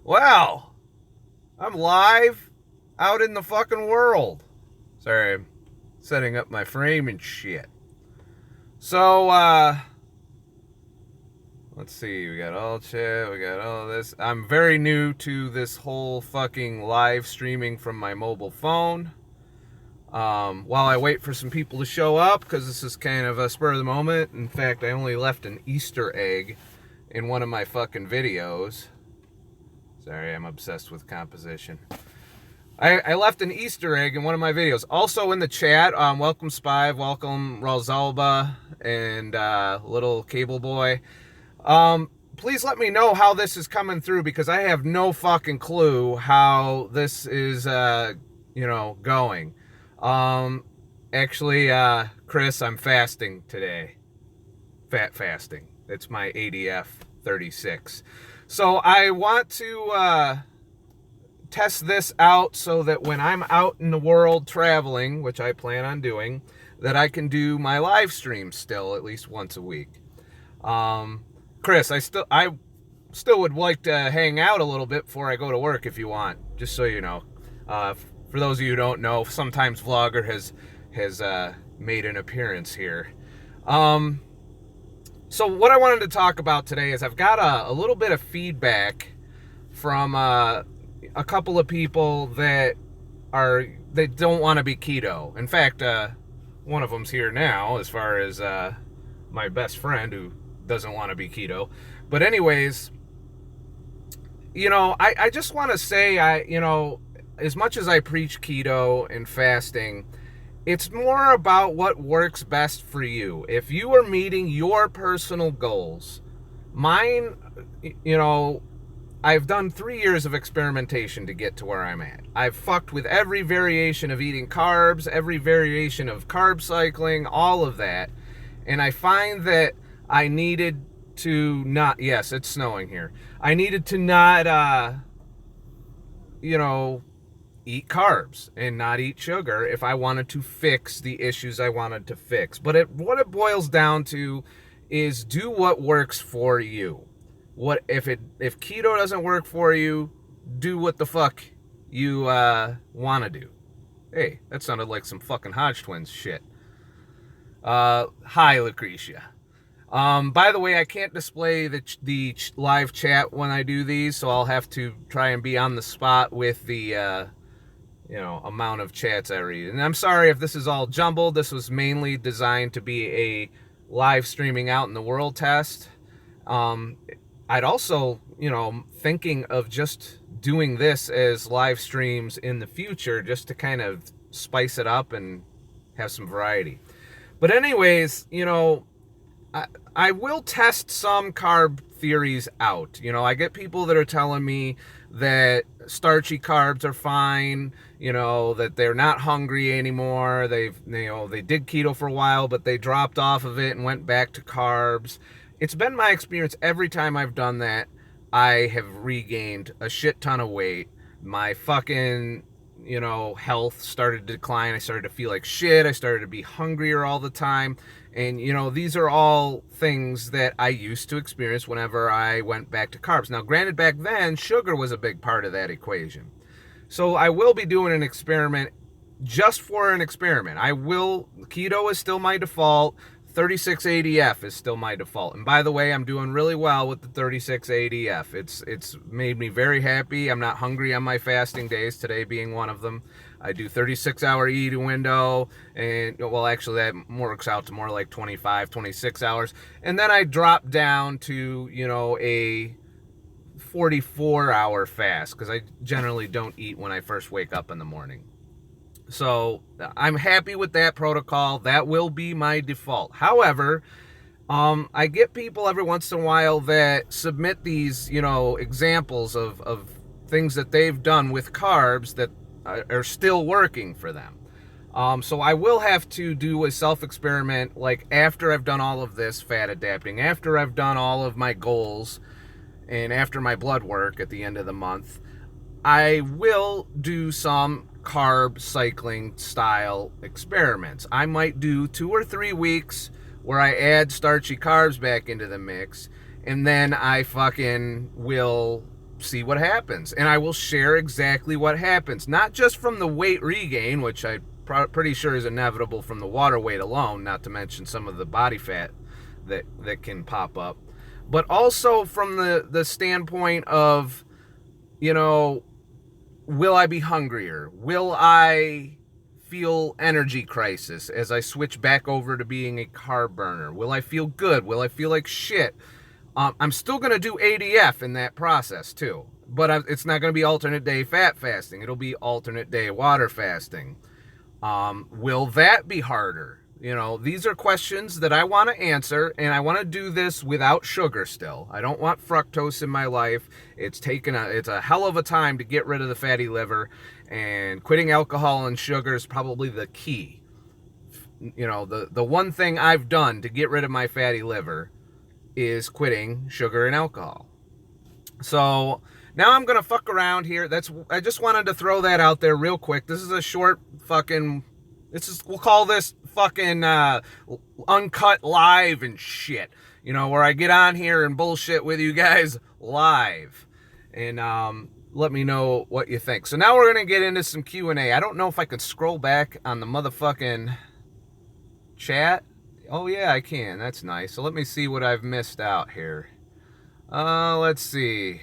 Well, I'm live out in the fucking world. Sorry, I'm setting up my frame and shit. So, let's see. We got all chat. We got all this. I'm very new to this whole fucking live streaming from my mobile phone. While I wait for some people to show up, because this is kind of a spur of the moment. In fact, I only left an Easter egg in one of my fucking videos. Sorry, I'm obsessed with composition. I left an Easter egg in one of my videos. Also in the chat, welcome Spive, welcome Rosalba, and little Cable Boy. Please let me know how this is coming through, because I have no fucking clue how this is, going. Actually, Chris, I'm fasting today. Fat fasting. It's my ADF 36. So I want to test this out so that when I'm out in the world traveling, which I plan on doing, that I can do my live stream still at least once a week. Chris, I still would like to hang out a little bit before I go to work if you want, just so you know. For those of you who don't know, sometimes Vlogger has made an appearance here. So what I wanted to talk about today is I've got a little bit of feedback from a couple of people that don't want to be keto. In fact, one of them's here now, as far as my best friend who doesn't want to be keto. But anyways, I just want to say, as much as I preach keto and fasting, it's more about what works best for you. If you are meeting your personal goals, mine, I've done 3 years of experimentation to get to where I'm at. I've fucked with every variation of eating carbs, every variation of carb cycling, all of that. And I find that I needed to not, yes, it's snowing here. I needed to not, eat carbs and not eat sugar if I wanted to fix the issues I wanted to fix. But what it boils down to is do what works for you. What if keto doesn't work for you, do what the fuck you want to do. Hey, that sounded like some fucking Hodge Twins shit. Hi, Lucretia. By the way, I can't display the live chat when I do these, so I'll have to try and be on the spot with the amount of chats I read. And I'm sorry if this is all jumbled. This was mainly designed to be a live streaming out in the world test. I'd also, thinking of just doing this as live streams in the future, just to kind of spice it up and have some variety. But anyways, I will test some carb theories out. I get people that are telling me that starchy carbs are fine, that they're not hungry anymore. They did keto for a while, but they dropped off of it and went back to carbs. It's been my experience every time I've done that, I have regained a shit ton of weight. My fucking, health started to decline. I started to feel like shit. I started to be hungrier all the time. And, these are all things that I used to experience whenever I went back to carbs. Now, granted, back then, sugar was a big part of that equation. So I will be doing an experiment just for an experiment. Keto is still my default. 36 ADF is still my default. And by the way, I'm doing really well with the 36 ADF. It's made me very happy. I'm not hungry on my fasting days, today being one of them. I do 36-hour eating window, and, well, actually that works out to more like 25, 26 hours. And then I drop down to, a 44-hour fast, because I generally don't eat when I first wake up in the morning. So I'm happy with that protocol. That will be my default. However, I get people every once in a while that submit these, examples of things that they've done with carbs that are still working for them. So I will have to do a self-experiment, like after I've done all of this fat adapting, after I've done all of my goals, and after my blood work at the end of the month, I will do some carb cycling style experiments. I might do 2 or 3 weeks where I add starchy carbs back into the mix, and then I fucking will see what happens. And I will share exactly what happens. Not just from the weight regain, which I'm pretty sure is inevitable from the water weight alone, not to mention some of the body fat that can pop up, but also from the standpoint of, you know, will I be hungrier? Will I feel energy crisis as I switch back over to being a carb burner? Will I feel good? Will I feel like shit? I'm still going to do ADF in that process too, but it's not going to be alternate day fat fasting. It'll be alternate day water fasting. Will that be harder? You know, these are questions that I want to answer, and I want to do this without sugar still. I don't want fructose in my life. It's a hell of a time to get rid of the fatty liver, and quitting alcohol and sugar is probably the key. You know, the one thing I've done to get rid of my fatty liver is quitting sugar and alcohol. So now I'm going to fuck around here. I just wanted to throw that out there real quick. This is a short fucking, we'll call this fucking uncut live and shit. You know, where I get on here and bullshit with you guys live. And let me know what you think. So now we're going to get into some Q&A. I don't know if I can scroll back on the motherfucking chat. Oh yeah, I can. That's nice. So let me see what I've missed out here. Let's see.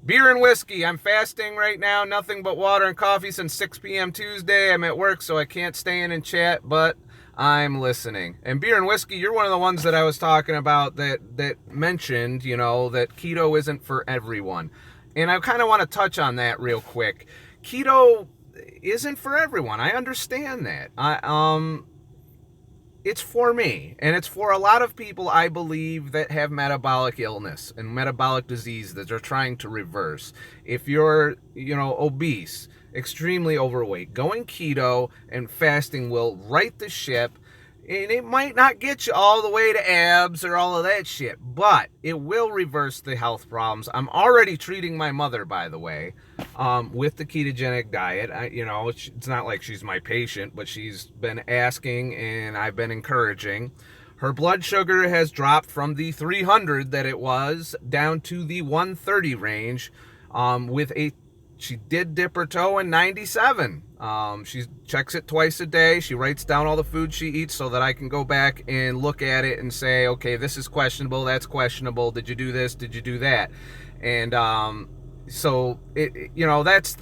Beer and whiskey. I'm fasting right now. Nothing but water and coffee since 6 p.m. Tuesday. I'm at work, so I can't stay in and chat, but I'm listening. And beer and whiskey, you're one of the ones that I was talking about that mentioned, you know, that keto isn't for everyone. And I kind of want to touch on that real quick. Keto isn't for everyone. I understand that. It's for me, and it's for a lot of people, I believe, that have metabolic illness and metabolic disease that they're trying to reverse. If you're, you know, obese, extremely overweight, going keto and fasting will right the ship, and it might not get you all the way to abs or all of that shit, but it will reverse the health problems. I'm already treating my mother, by the way, with the ketogenic diet. You know, it's not like she's my patient, but she's been asking and I've been encouraging. Her blood sugar has dropped from the 300 that it was down to the 130 range. She did dip her toe in 97. She checks it twice a day. She writes down all the food she eats so that I can go back and look at it and say, okay, this is questionable, that's questionable. Did you do this? Did you do that? And so you know, that's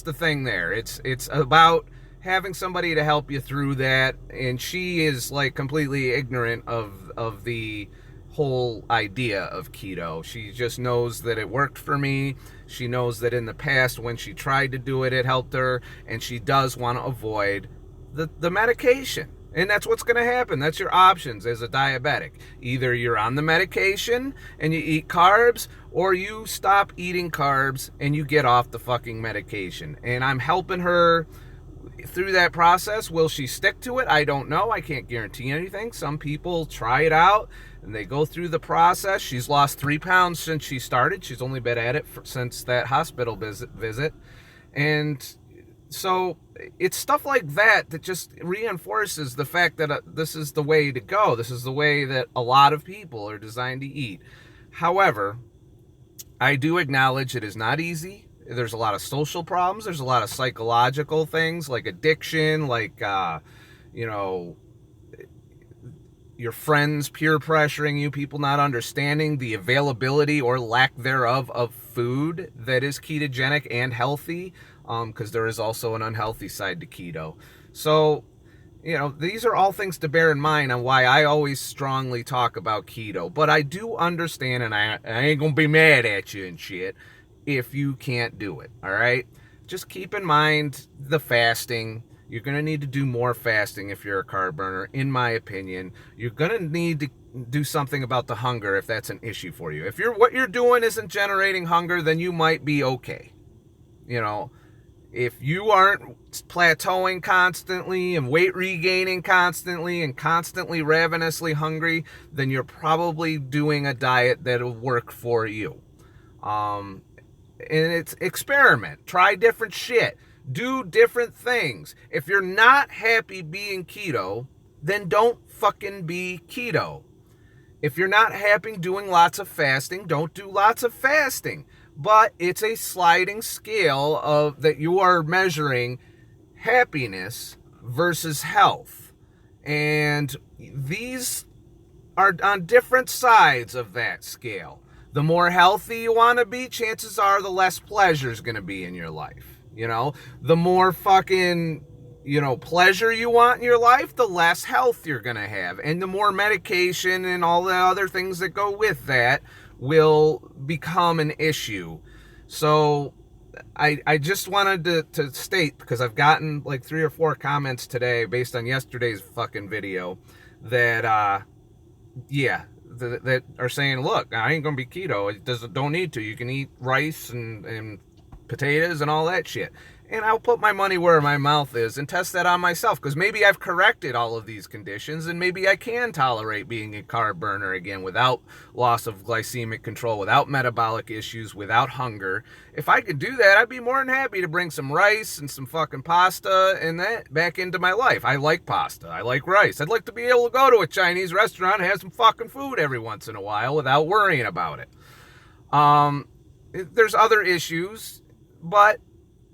the thing there. It's about having somebody to help you through that. And she is like completely ignorant of the whole idea of keto. She just knows that it worked for me. She knows that in the past when she tried to do it, it helped her, and she does want to avoid the medication. And that's what's going to happen. That's your options as a diabetic. Either you're on the medication and you eat carbs, or you stop eating carbs and you get off the fucking medication. And I'm helping her through that process. Will she stick to it? I don't know. I can't guarantee anything. Some people try it out and they go through the process. She's lost 3 pounds since she started. She's only been at it since that hospital visit. And so it's stuff like that just reinforces the fact that this is the way to go. This is the way that a lot of people are designed to eat. However, I do acknowledge it is not easy. There's a lot of social problems. There's a lot of psychological things like addiction, like, you know, your friends peer pressuring you, people not understanding the availability or lack thereof of food that is ketogenic and healthy, because there is also an unhealthy side to keto. So, you know, these are all things to bear in mind on why I always strongly talk about keto. But I do understand, and I ain't gonna be mad at you and shit if you can't do it, all right? Just keep in mind the fasting. You're going to need to do more fasting if you're a carb burner, in my opinion. You're going to need to do something about the hunger if that's an issue for you. If what you're doing isn't generating hunger, then you might be okay. You know, if you aren't plateauing constantly and weight regaining constantly and constantly ravenously hungry, then you're probably doing a diet that'll work for you. And it's experiment. Try different shit. Do different things. If you're not happy being keto, then don't fucking be keto. If you're not happy doing lots of fasting, don't do lots of fasting. but it's a sliding scale of that you are measuring happiness versus health. And these are on different sides of that scale. The more healthy you want to be, chances are the less pleasure is going to be in your life. You know, the more fucking, pleasure you want in your life, the less health you're going to have. And the more medication and all the other things that go with that will become an issue. So I just wanted to state, because I've gotten like 3 or 4 comments today based on yesterday's fucking video that, that are saying, look, I ain't gonna be keto. It don't need to. You can eat rice and potatoes and all that shit. And I'll put my money where my mouth is and test that on myself, because maybe I've corrected all of these conditions and maybe I can tolerate being a carb burner again without loss of glycemic control, without metabolic issues, without hunger. If I could do that, I'd be more than happy to bring some rice and some fucking pasta and that back into my life. I like pasta. I like rice. I'd like to be able to go to a Chinese restaurant and have some fucking food every once in a while without worrying about it. There's other issues, but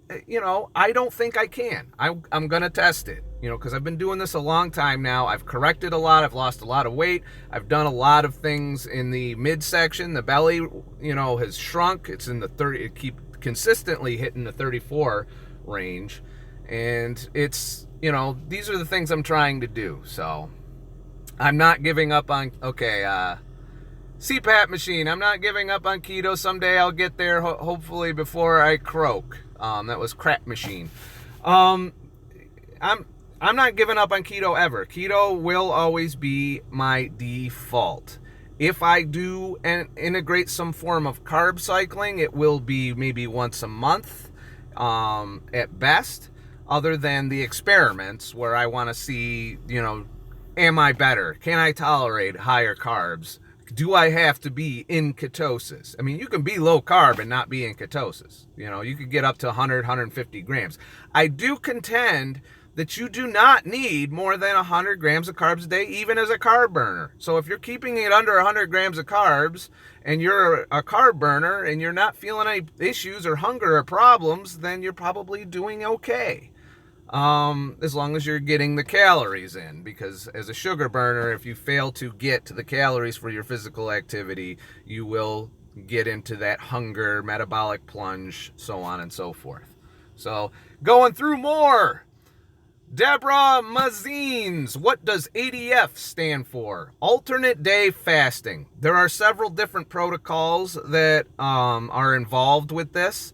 I don't think I can. I'm going to test it, because I've been doing this a long time now. I've corrected a lot. I've lost a lot of weight. I've done a lot of things in the midsection. The belly, has shrunk. It's in the 30, it keep consistently hitting the 34 range. And it's, these are the things I'm trying to do. So I'm not giving up on, CPAP machine. I'm not giving up on keto. Someday I'll get there, hopefully before I croak. That was crap machine. I'm not giving up on keto ever. Keto will always be my default. If I do integrate some form of carb cycling, it will be maybe once a month at best, other than the experiments where I want to see, am I better? Can I tolerate higher carbs? Do I have to be in ketosis? I mean, you can be low carb and not be in ketosis. You could get up to 100, 150 grams. I do contend that you do not need more than 100 grams of carbs a day, even as a carb burner. So if you're keeping it under 100 grams of carbs and you're a carb burner and you're not feeling any issues or hunger or problems, then you're probably doing okay. As long as you're getting the calories in, because as a sugar burner, if you fail to get to the calories for your physical activity, you will get into that hunger, metabolic plunge, so on and so forth. So going through more. Deborah Mazines, what does ADF stand for? Alternate day fasting. There are several different protocols that are involved with this.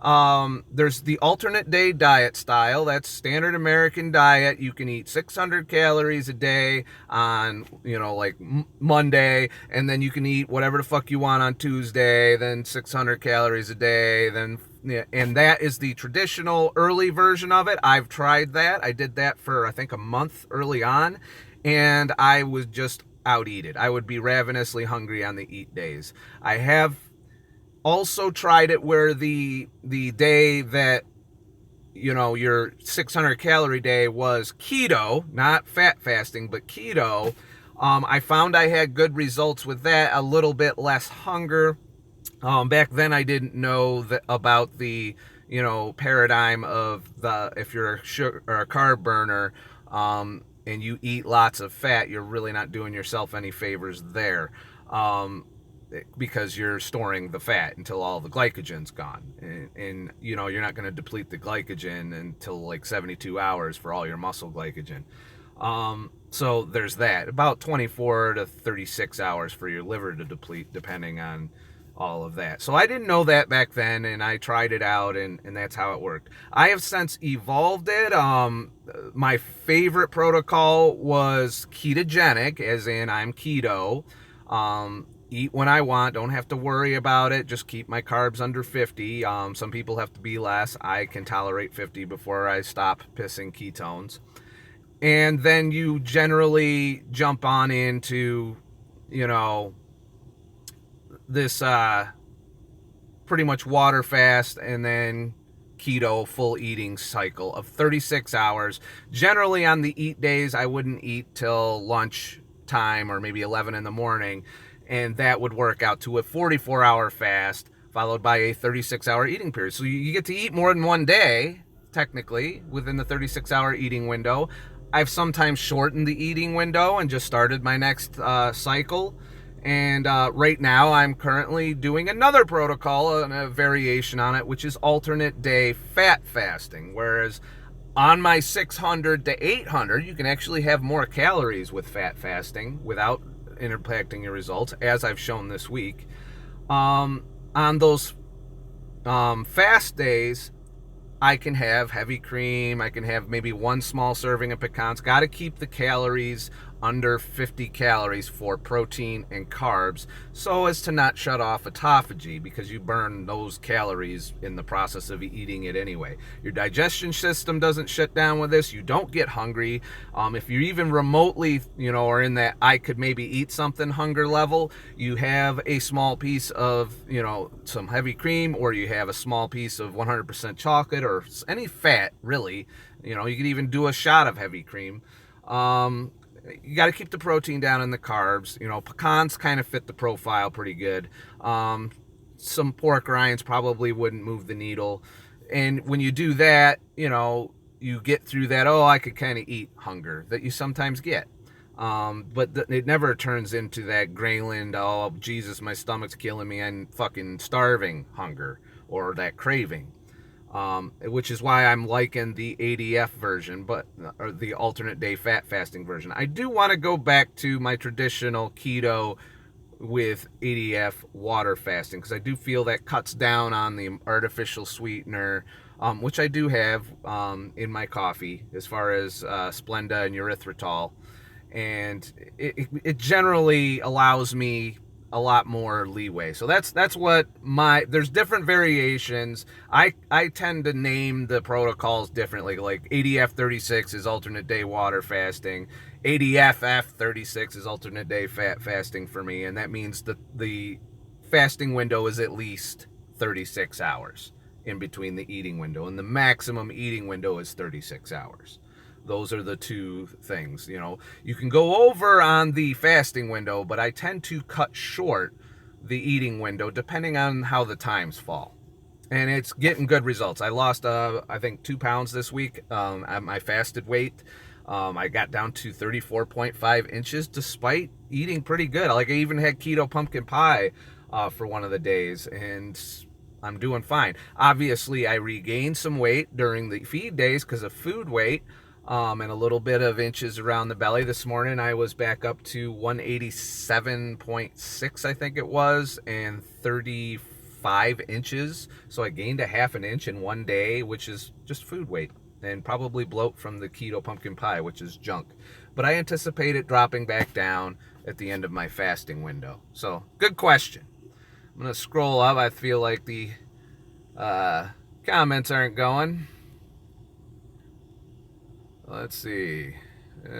There's the alternate day diet style. That's standard American diet. You can eat 600 calories a day on, like Monday, and then you can eat whatever the fuck you want on Tuesday, then 600 calories a day, then, and that is the traditional early version of it. I've tried that. I did that for, I think, a month early on, and I was just out-eat it. I would be ravenously hungry on the eat days. I have also tried it where the day that, your 600 calorie day was keto, not fat fasting, but keto. I found I had good results with that, a little bit less hunger. Back then I didn't know about the, paradigm of if you're a sugar or a carb burner, and you eat lots of fat, you're really not doing yourself any favors there. Because you're storing the fat until all the glycogen's gone, and you're not going to deplete the glycogen until like 72 hours for all your muscle glycogen. So there's that, about 24 to 36 hours for your liver to deplete, depending on all of that. So I didn't know that back then, and I tried it out, and that's how it worked. I have since evolved it. My favorite protocol was ketogenic, as in I'm keto. Eat when I want, don't have to worry about it, just keep my carbs under 50. Some people have to be less. I can tolerate 50 before I stop pissing ketones. And then you generally jump on into, this pretty much water fast and then keto full eating cycle of 36 hours. Generally on the eat days, I wouldn't eat till lunch time or maybe 11 in the morning. And that would work out to a 44-hour fast followed by a 36-hour eating period. So you get to eat more than one day, technically, within the 36-hour eating window. I've sometimes shortened the eating window and just started my next cycle. And right now I'm currently doing another protocol and a variation on it, which is alternate day fat fasting. Whereas on my 600 to 800, you can actually have more calories with fat fasting without impacting your results, as I've shown this week. On those fast days, I can have heavy cream. I can have maybe one small serving of pecans. Got to keep the calories under 50 calories for protein and carbs so as to not shut off autophagy, because you burn those calories in the process of eating it anyway. Your digestion system doesn't shut down with this. You don't get hungry. If you're even remotely, are in that I could maybe eat something hunger level, you have a small piece of, some heavy cream, or you have a small piece of 100% chocolate or any fat, really. You could even do a shot of heavy cream. You got to keep the protein down and the carbs. Pecans kind of fit the profile pretty good. Some pork rinds probably wouldn't move the needle. And when you do that, you get through that, I could kind of eat hunger that you sometimes get. But it never turns into that Greyland, oh, Jesus, my stomach's killing me, I'm fucking starving hunger, or that craving. Which is why I'm liking the ADF version, or the alternate day fat fasting version. I do want to go back to my traditional keto with ADF water fasting, because I do feel that cuts down on the artificial sweetener, which I do have in my coffee, as far as Splenda and erythritol. And it generally allows me a lot more leeway. So that's what there's different variations. I tend to name the protocols differently. Like ADF 36 is alternate day water fasting. ADFF 36 is alternate day fat fasting for me. And that means that the fasting window is at least 36 hours in between the eating window. And the maximum eating window is 36 hours. Those are the two things. You can go over on the fasting window, but I tend to cut short the eating window depending on how the times fall. And it's getting good results. I lost, I think, 2 pounds this week at my fasted weight. I got down to 34.5 inches despite eating pretty good. I even had keto pumpkin pie for one of the days, and I'm doing fine. Obviously, I regained some weight during the feed days because of food weight. And a little bit of inches around the belly. This morning I was back up to 187.6, I think it was, and 35 inches. So I gained a half an inch in one day, which is just food weight, and probably bloat from the keto pumpkin pie, which is junk. But I anticipate it dropping back down at the end of my fasting window. So, good question. I'm going to scroll up. I feel like the comments aren't going. Let's see. I'm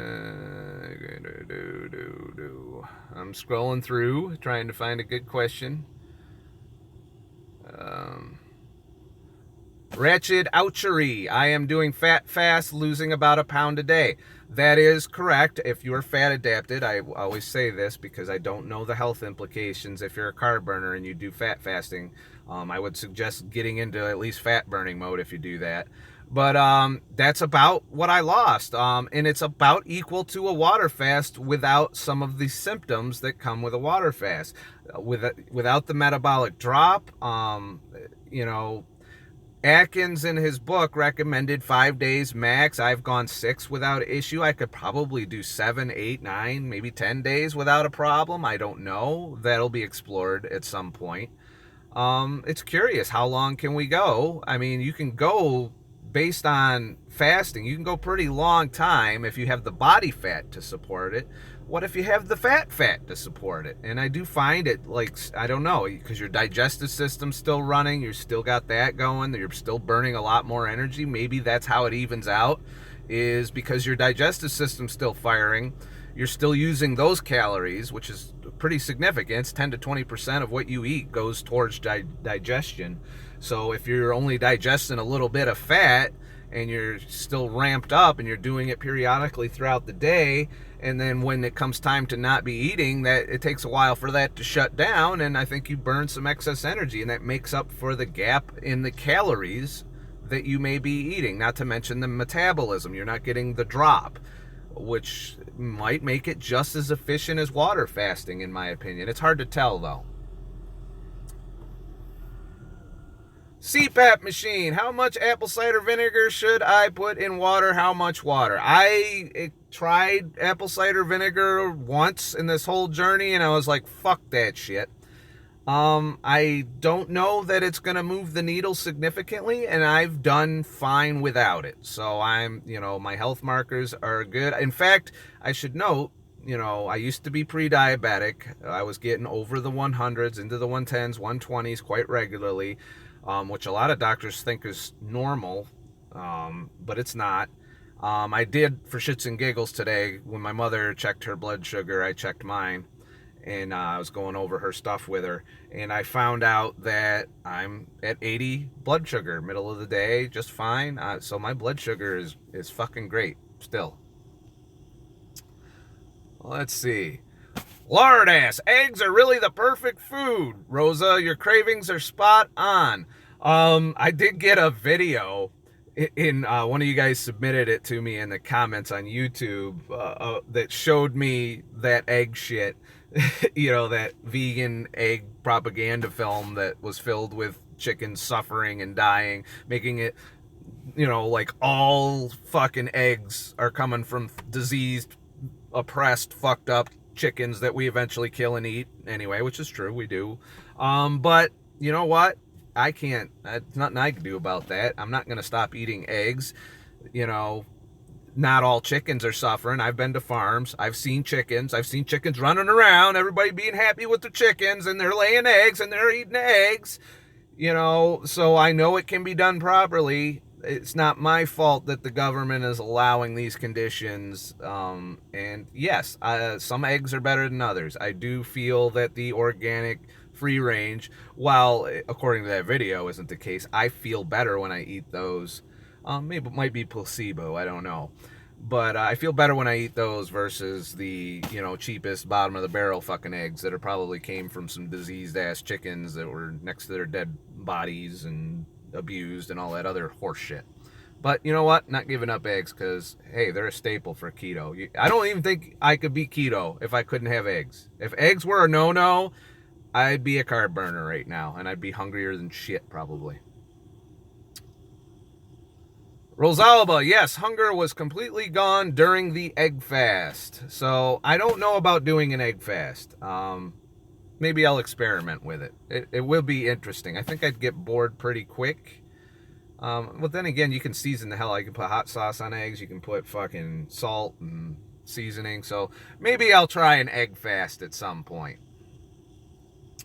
scrolling through, trying to find a good question. Ratchet Ouchery. I am doing fat fast, losing about a pound a day. That is correct. If you're fat adapted, I always say this because I don't know the health implications. If you're a carb burner and you do fat fasting, I would suggest getting into at least fat burning mode if you do that. But that's about what I lost. And it's about equal to a water fast without some of the symptoms that come with a water fast. Without the metabolic drop, Atkins in his book recommended 5 days max. I've gone 6 without issue. I could probably do 7, 8, 9, maybe 10 days without a problem. I don't know. That'll be explored at some point. It's curious. How long can we go? I mean, you can go based on fasting. You can go pretty long time if you have the body fat to support it. What if you have the fat to support it? And I do find it, I don't know, because your digestive system's still running, you're still got that going, you're still burning a lot more energy. Maybe that's how it evens out, is because your digestive system's still firing. You're still using those calories, which is pretty significant. It's 10 to 20% of what you eat goes towards digestion. So if you're only digesting a little bit of fat and you're still ramped up and you're doing it periodically throughout the day, and then when it comes time to not be eating, that it takes a while for that to shut down, and I think you burn some excess energy, and that makes up for the gap in the calories that you may be eating, not to mention the metabolism. You're not getting the drop, which might make it just as efficient as water fasting, in my opinion. It's hard to tell, though. CPAP machine. How much apple cider vinegar should I put in water? How much water? I tried apple cider vinegar once in this whole journey, and I was like, fuck that shit. I don't know that it's going to move the needle significantly, and I've done fine without it. So my health markers are good. In fact, I should note, I used to be pre-diabetic. I was getting over the 100s, into the 110s, 120s quite regularly, which a lot of doctors think is normal, but it's not. I did, for shits and giggles today, when my mother checked her blood sugar, I checked mine, and I was going over her stuff with her, and I found out that I'm at 80 blood sugar, middle of the day, just fine. So my blood sugar is fucking great still. Let's see. Lard ass, eggs are really the perfect food. Rosa, your cravings are spot on. I did get a video in one of you guys submitted it to me in the comments on YouTube that showed me that egg shit. That vegan egg propaganda film that was filled with chickens suffering and dying, making it, like all fucking eggs are coming from diseased, oppressed, fucked up chickens that we eventually kill and eat anyway, which is true, we do. But you know what? I can't, there's nothing I can do about that. I'm not going to stop eating eggs. Not all chickens are suffering. I've been to farms. I've seen chickens. Running around, everybody being happy with their chickens, and they're laying eggs, and they're eating eggs. So I know it can be done properly. It's not my fault that the government is allowing these conditions. And yes, some eggs are better than others. I do feel that the organic free range, while according to that video isn't the case, I feel better when I eat those. Maybe it might be placebo, I don't know. But I feel better when I eat those versus the, cheapest bottom of the barrel fucking eggs that are probably came from some diseased ass chickens that were next to their dead bodies and abused and all that other horse shit. But you know what? Not giving up eggs because, hey, they're a staple for keto. I don't even think I could be keto if I couldn't have eggs. If eggs were a no-no, I'd be a carb burner right now, and I'd be hungrier than shit probably. Rosalba, yes, hunger was completely gone during the egg fast. So I don't know about doing an egg fast. Maybe I'll experiment with it. It will be interesting. I think I'd get bored pretty quick. But then again, you can season the hell. You can put hot sauce on eggs. You can put fucking salt and seasoning. So maybe I'll try an egg fast at some point.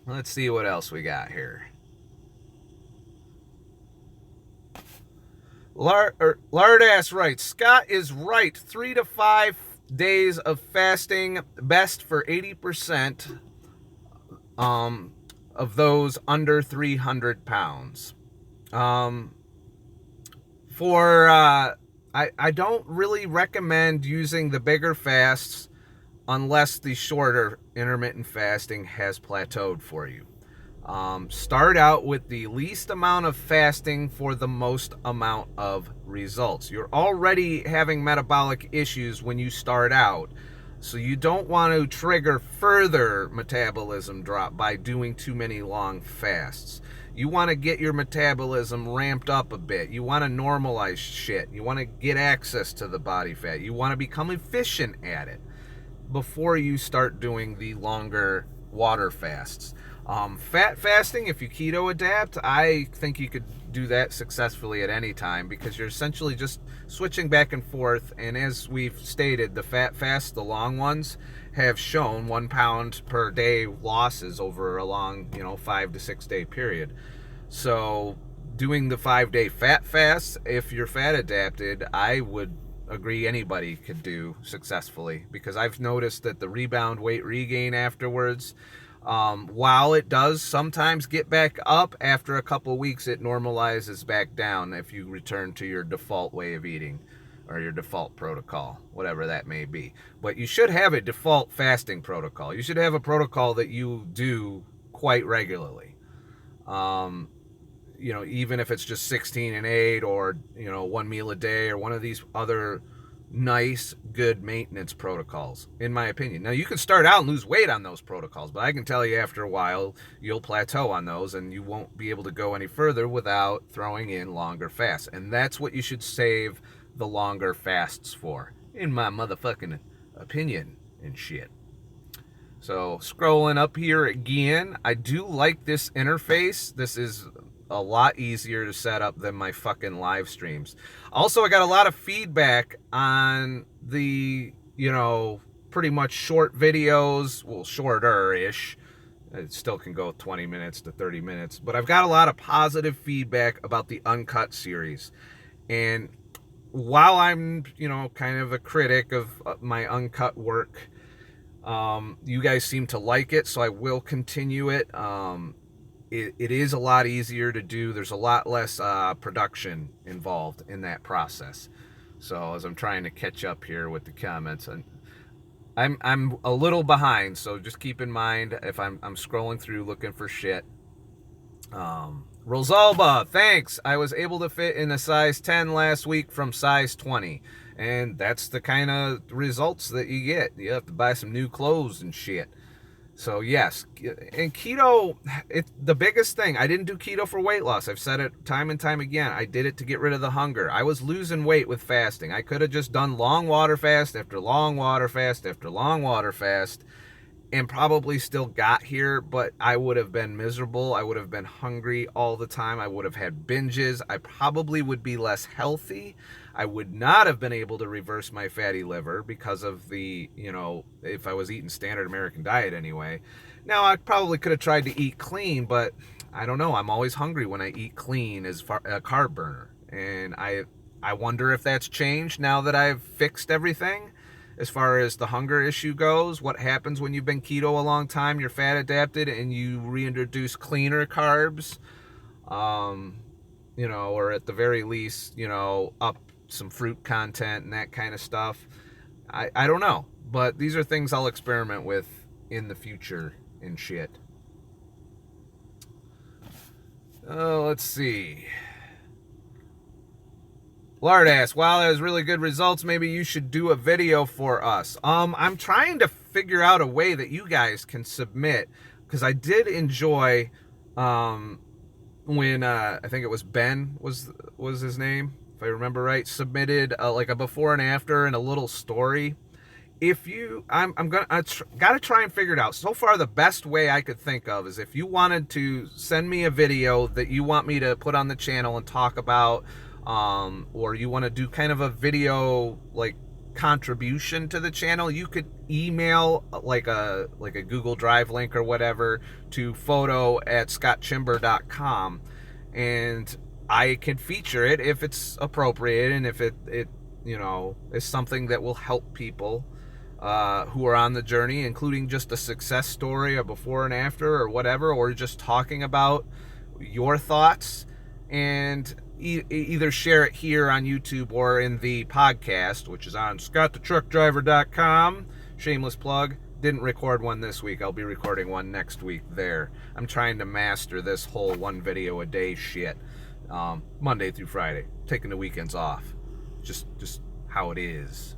Let's see what else we got here. Lardass writes, Scott is right. 3 to 5 days of fasting, best for 80% of those under 300 pounds. I don't really recommend using the bigger fasts unless the shorter intermittent fasting has plateaued for you. Start out with the least amount of fasting for the most amount of results. You're already having metabolic issues when you start out, so you don't want to trigger further metabolism drop by doing too many long fasts. You want to get your metabolism ramped up a bit. You want to normalize shit. You want to get access to the body fat. You want to become efficient at it before you start doing the longer water fasts. Fat fasting, if you keto adapt, I think you could do that successfully at any time because you're essentially just switching back and forth. And as we've stated, the fat fasts, the long ones, have shown 1 pound per day losses over a long, 5 to 6 day period. So doing the 5-day fat fast, if you're fat adapted, I would agree anybody could do successfully because I've noticed that the rebound weight regain afterwards, While it does sometimes get back up, after a couple weeks it normalizes back down if you return to your default way of eating or your default protocol, whatever that may be. But you should have a default fasting protocol. You should have a protocol that you do quite regularly. Even if it's just 16 and 8 or, one meal a day or one of these other nice, good maintenance protocols, in my opinion. Now, you can start out and lose weight on those protocols, but I can tell you after a while, you'll plateau on those and you won't be able to go any further without throwing in longer fasts. And that's what you should save the longer fasts for, in my motherfucking opinion and shit. So, scrolling up here again, I do like this interface. This is a lot easier to set up than my fucking live streams. Also, I got a lot of feedback on the, pretty much short videos, well, shorter-ish. It still can go 20 minutes to 30 minutes, but I've got a lot of positive feedback about the uncut series. And while I'm, kind of a critic of my uncut work, you guys seem to like it, so I will continue it. It is a lot easier to do. There's a lot less production involved in that process. So as I'm trying to catch up here with the comments, and I'm a little behind, so just keep in mind if I'm scrolling through looking for shit. Rosalba, thanks. I was able to fit in a size 10 last week from size 20. And that's the kind of results that you get. You have to buy some new clothes and shit. So yes, and keto, the biggest thing, I didn't do keto for weight loss. I've said it time and time again. I did it to get rid of the hunger. I was losing weight with fasting. I could have just done long water fast after long water fast after long water fast and probably still got here, but I would have been miserable. I would have been hungry all the time. I would have had binges. I probably would be less healthy. I would not have been able to reverse my fatty liver because of the, if I was eating standard American diet anyway. Now, I probably could have tried to eat clean, but I don't know. I'm always hungry when I eat clean as far a carb burner. And I wonder if that's changed now that I've fixed everything. As far as the hunger issue goes, what happens when you've been keto a long time, you're fat adapted, and you reintroduce cleaner carbs, or at the very least, up some fruit content and that kind of stuff. I don't know, but these are things I'll experiment with in the future and shit. Let's see. Lard asks, wow, that was really good results. Maybe you should do a video for us. I'm trying to figure out a way that you guys can submit, because I did enjoy when I think it was Ben was his name, if I remember right, submitted like a before and after and a little story. If you, gotta try and figure it out. So far, the best way I could think of is if you wanted to send me a video that you want me to put on the channel and talk about, or you want to do kind of a video like contribution to the channel, you could email like a Google Drive link or whatever to photo@scottchimber.com, and I can feature it if it's appropriate and if it is something that will help people who are on the journey, including just a success story, a before and after or whatever, or just talking about your thoughts, and either share it here on YouTube or in the podcast, which is on ScottTheTruckDriver.com. Shameless plug. Didn't record one this week. I'll be recording one next week there. I'm trying to master this whole one video a day shit. Monday through Friday. Taking the weekends off. Just how it is.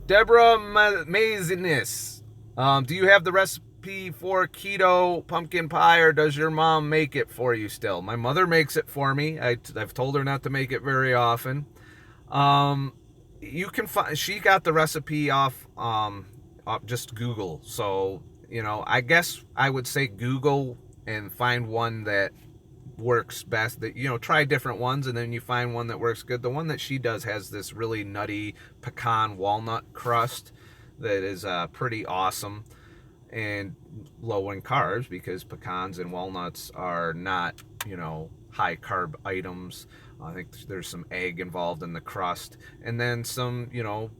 Deborah Maziness. Do you have the recipe for keto pumpkin pie, or does your mom make it for you still? My mother makes it for me. I've told her not to make it very often. You can find, she got the recipe off just Google. So, I guess I would say Google and find one that works best. That, try different ones, and then you find one that works good. The one that she does has this really nutty pecan walnut crust that is pretty awesome and low in carbs, because pecans and walnuts are not, high carb items. I think there's some egg involved in the crust, and then some,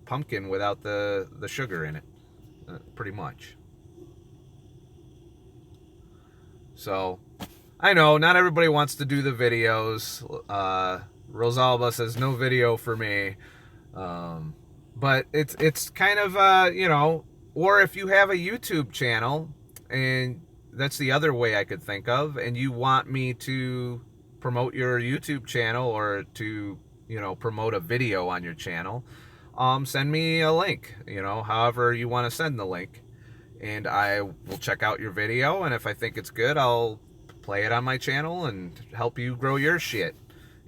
pumpkin without the sugar in it. pretty much. So, I know not everybody wants to do the videos. Rosalba says no video for me. But it's kind of, you know, or if you have a YouTube channel, and that's the other way I could think of, and you want me to promote your YouTube channel or to, you know, promote a video on your channel, send me a link, you know, however you want to send the link. And I will check out your video, and if I think it's good, I'll play it on my channel and help you grow your shit.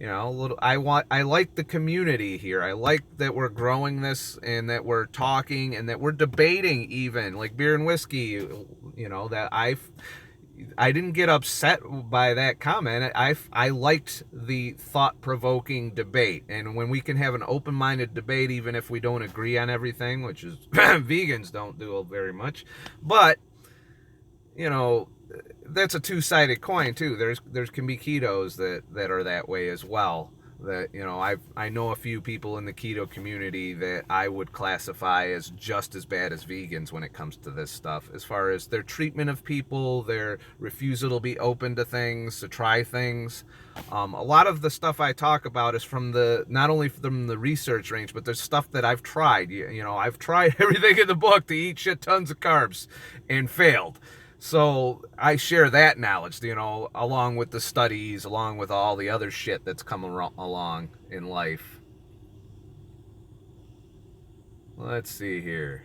You know, I like the community here. I like that we're growing this and that we're talking and that we're debating, even like beer and whiskey. You know, that I didn't get upset by that comment. I liked the thought-provoking debate, and when we can have an open-minded debate, even if we don't agree on everything, which is vegans don't do very much, but you know, that's a two-sided coin too. There's can be ketos that are that way as well. That, you know, I know a few people in the keto community that I would classify as just as bad as vegans when it comes to this stuff, as far as their treatment of people, their refusal to be open to things, to try things. A lot of the stuff I talk about is from not only from the research range, but there's stuff that I've tried. You know, I've tried everything in the book to eat shit tons of carbs and failed. So I share that knowledge, you know, along with the studies, along with all the other shit that's come along in life. Let's see here.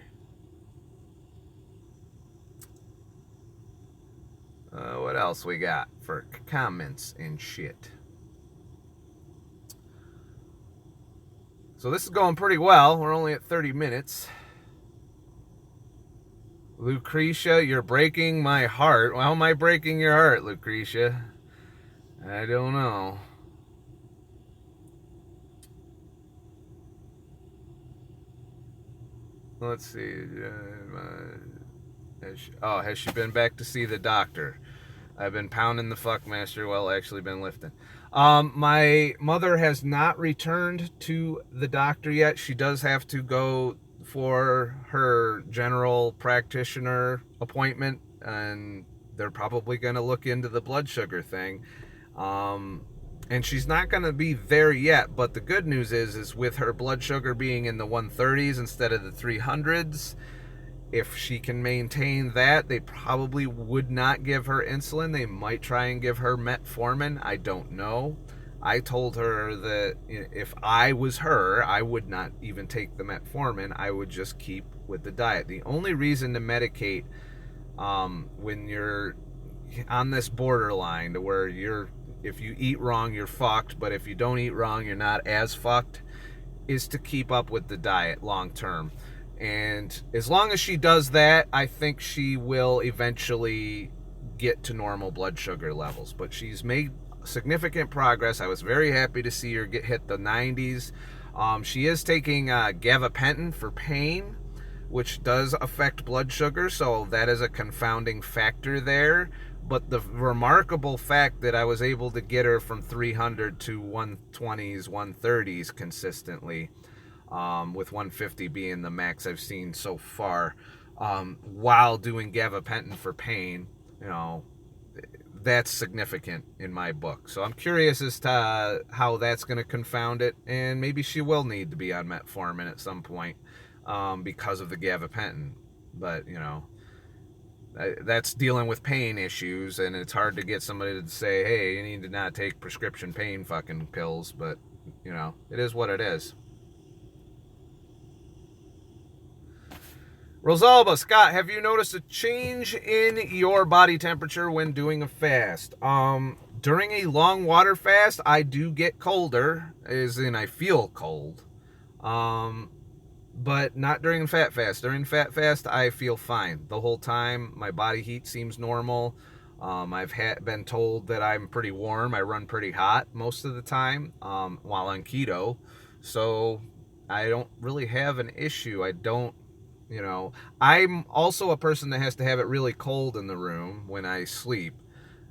What else we got for comments and shit? So this is going pretty well. We're only at 30 minutes. Lucretia, you're breaking my heart. How am I breaking your heart, Lucretia? I don't know. Let's see. Has she been back to see the doctor? I've been pounding the fuckmaster. Well, actually been lifting. My mother has not returned to the doctor yet. She does have to go for her general practitioner appointment, and they're probably going to look into the blood sugar thing. And she's not going to be there yet, but the good news is with her blood sugar being in the 130s instead of the 300s, if she can maintain that, they probably would not give her insulin. They might try and give her metformin. I don't know. I told her that if I was her, I would not even take the metformin. I would just keep with the diet. The only reason to medicate when you're on this borderline to where if you eat wrong, you're fucked, but if you don't eat wrong, you're not as fucked, is to keep up with the diet long term. And as long as she does that, I think she will eventually get to normal blood sugar levels. But she's made significant progress. I was very happy to see her hit the 90s. She is taking gabapentin for pain, which does affect blood sugar, so that is a confounding factor there. But the remarkable fact that I was able to get her from 300 to 120s, 130s consistently, with 150 being the max I've seen so far, while doing gabapentin for pain, you know, that's significant in my book. So I'm curious as to how that's going to confound it, and maybe she will need to be on metformin at some point because of the gabapentin. But, you know, that's dealing with pain issues, and it's hard to get somebody to say, hey, you need to not take prescription pain fucking pills, but, you know, it is what it is. Rosalba, Scott, have you noticed a change in your body temperature when doing a fast? During a long water fast, I do get colder, as in I feel cold. But not during fat fast. During fat fast, I feel fine the whole time. My body heat seems normal. I've been told that I'm pretty warm. I run pretty hot most of the time while on keto. So I don't really have an issue. I don't, you know, I'm also a person that has to have it really cold in the room when I sleep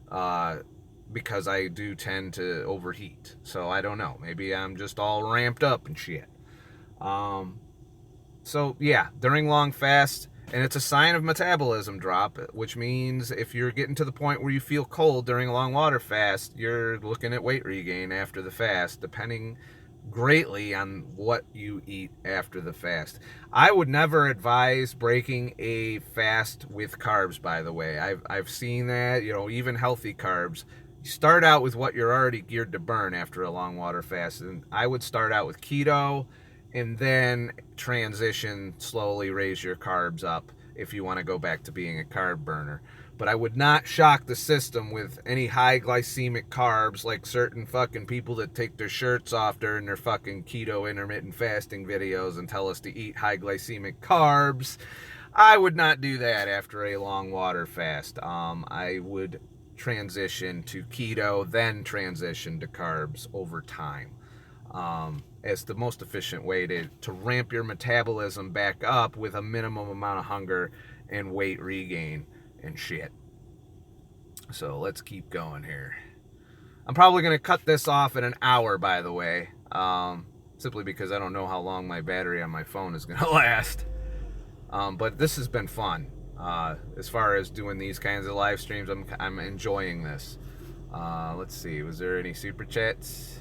because I do tend to overheat. So I don't know. Maybe I'm just all ramped up and shit. So yeah, during long fast, And it's a sign of metabolism drop, which means if you're getting to the point where you feel cold during a long water fast, you're looking at weight regain after the fast, depending greatly on what you eat after the fast. I would never advise breaking a fast with carbs, by the way. I've seen that, even healthy carbs. You start out with what you're already geared to burn after a long water fast. And I would start out with keto and then transition, slowly raise your carbs up if you want to go back to being a carb burner. But I would not shock the system with any high glycemic carbs like certain fucking people that take their shirts off during their fucking keto intermittent fasting videos and tell us to eat high glycemic carbs. I would not do that after a long water fast. I would transition to keto, then transition to carbs over time. As the most efficient way to ramp your metabolism back up with a minimum amount of hunger and weight regain and shit. So let's keep going here. I'm probably going to cut this off in an hour, by the way, simply because I don't know how long my battery on my phone is going to last. But this has been fun. As far as doing these kinds of live streams, I'm enjoying this. Let's see, was there any super chats?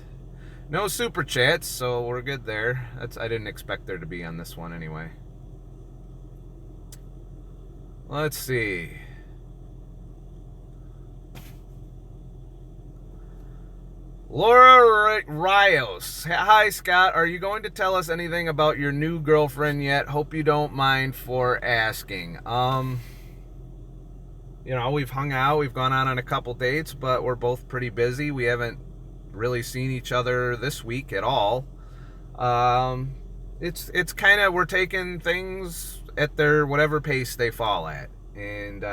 No super chats, so we're good there. I didn't expect there to be on this one anyway. Let's see. Laura Rios. Hi, Scott. Are you going to tell us anything about your new girlfriend yet? Hope you don't mind for asking. We've hung out. We've gone on a couple dates, but we're both pretty busy. We haven't really seen each other this week at all. It's kind of, we're taking things at their whatever pace they fall at. And,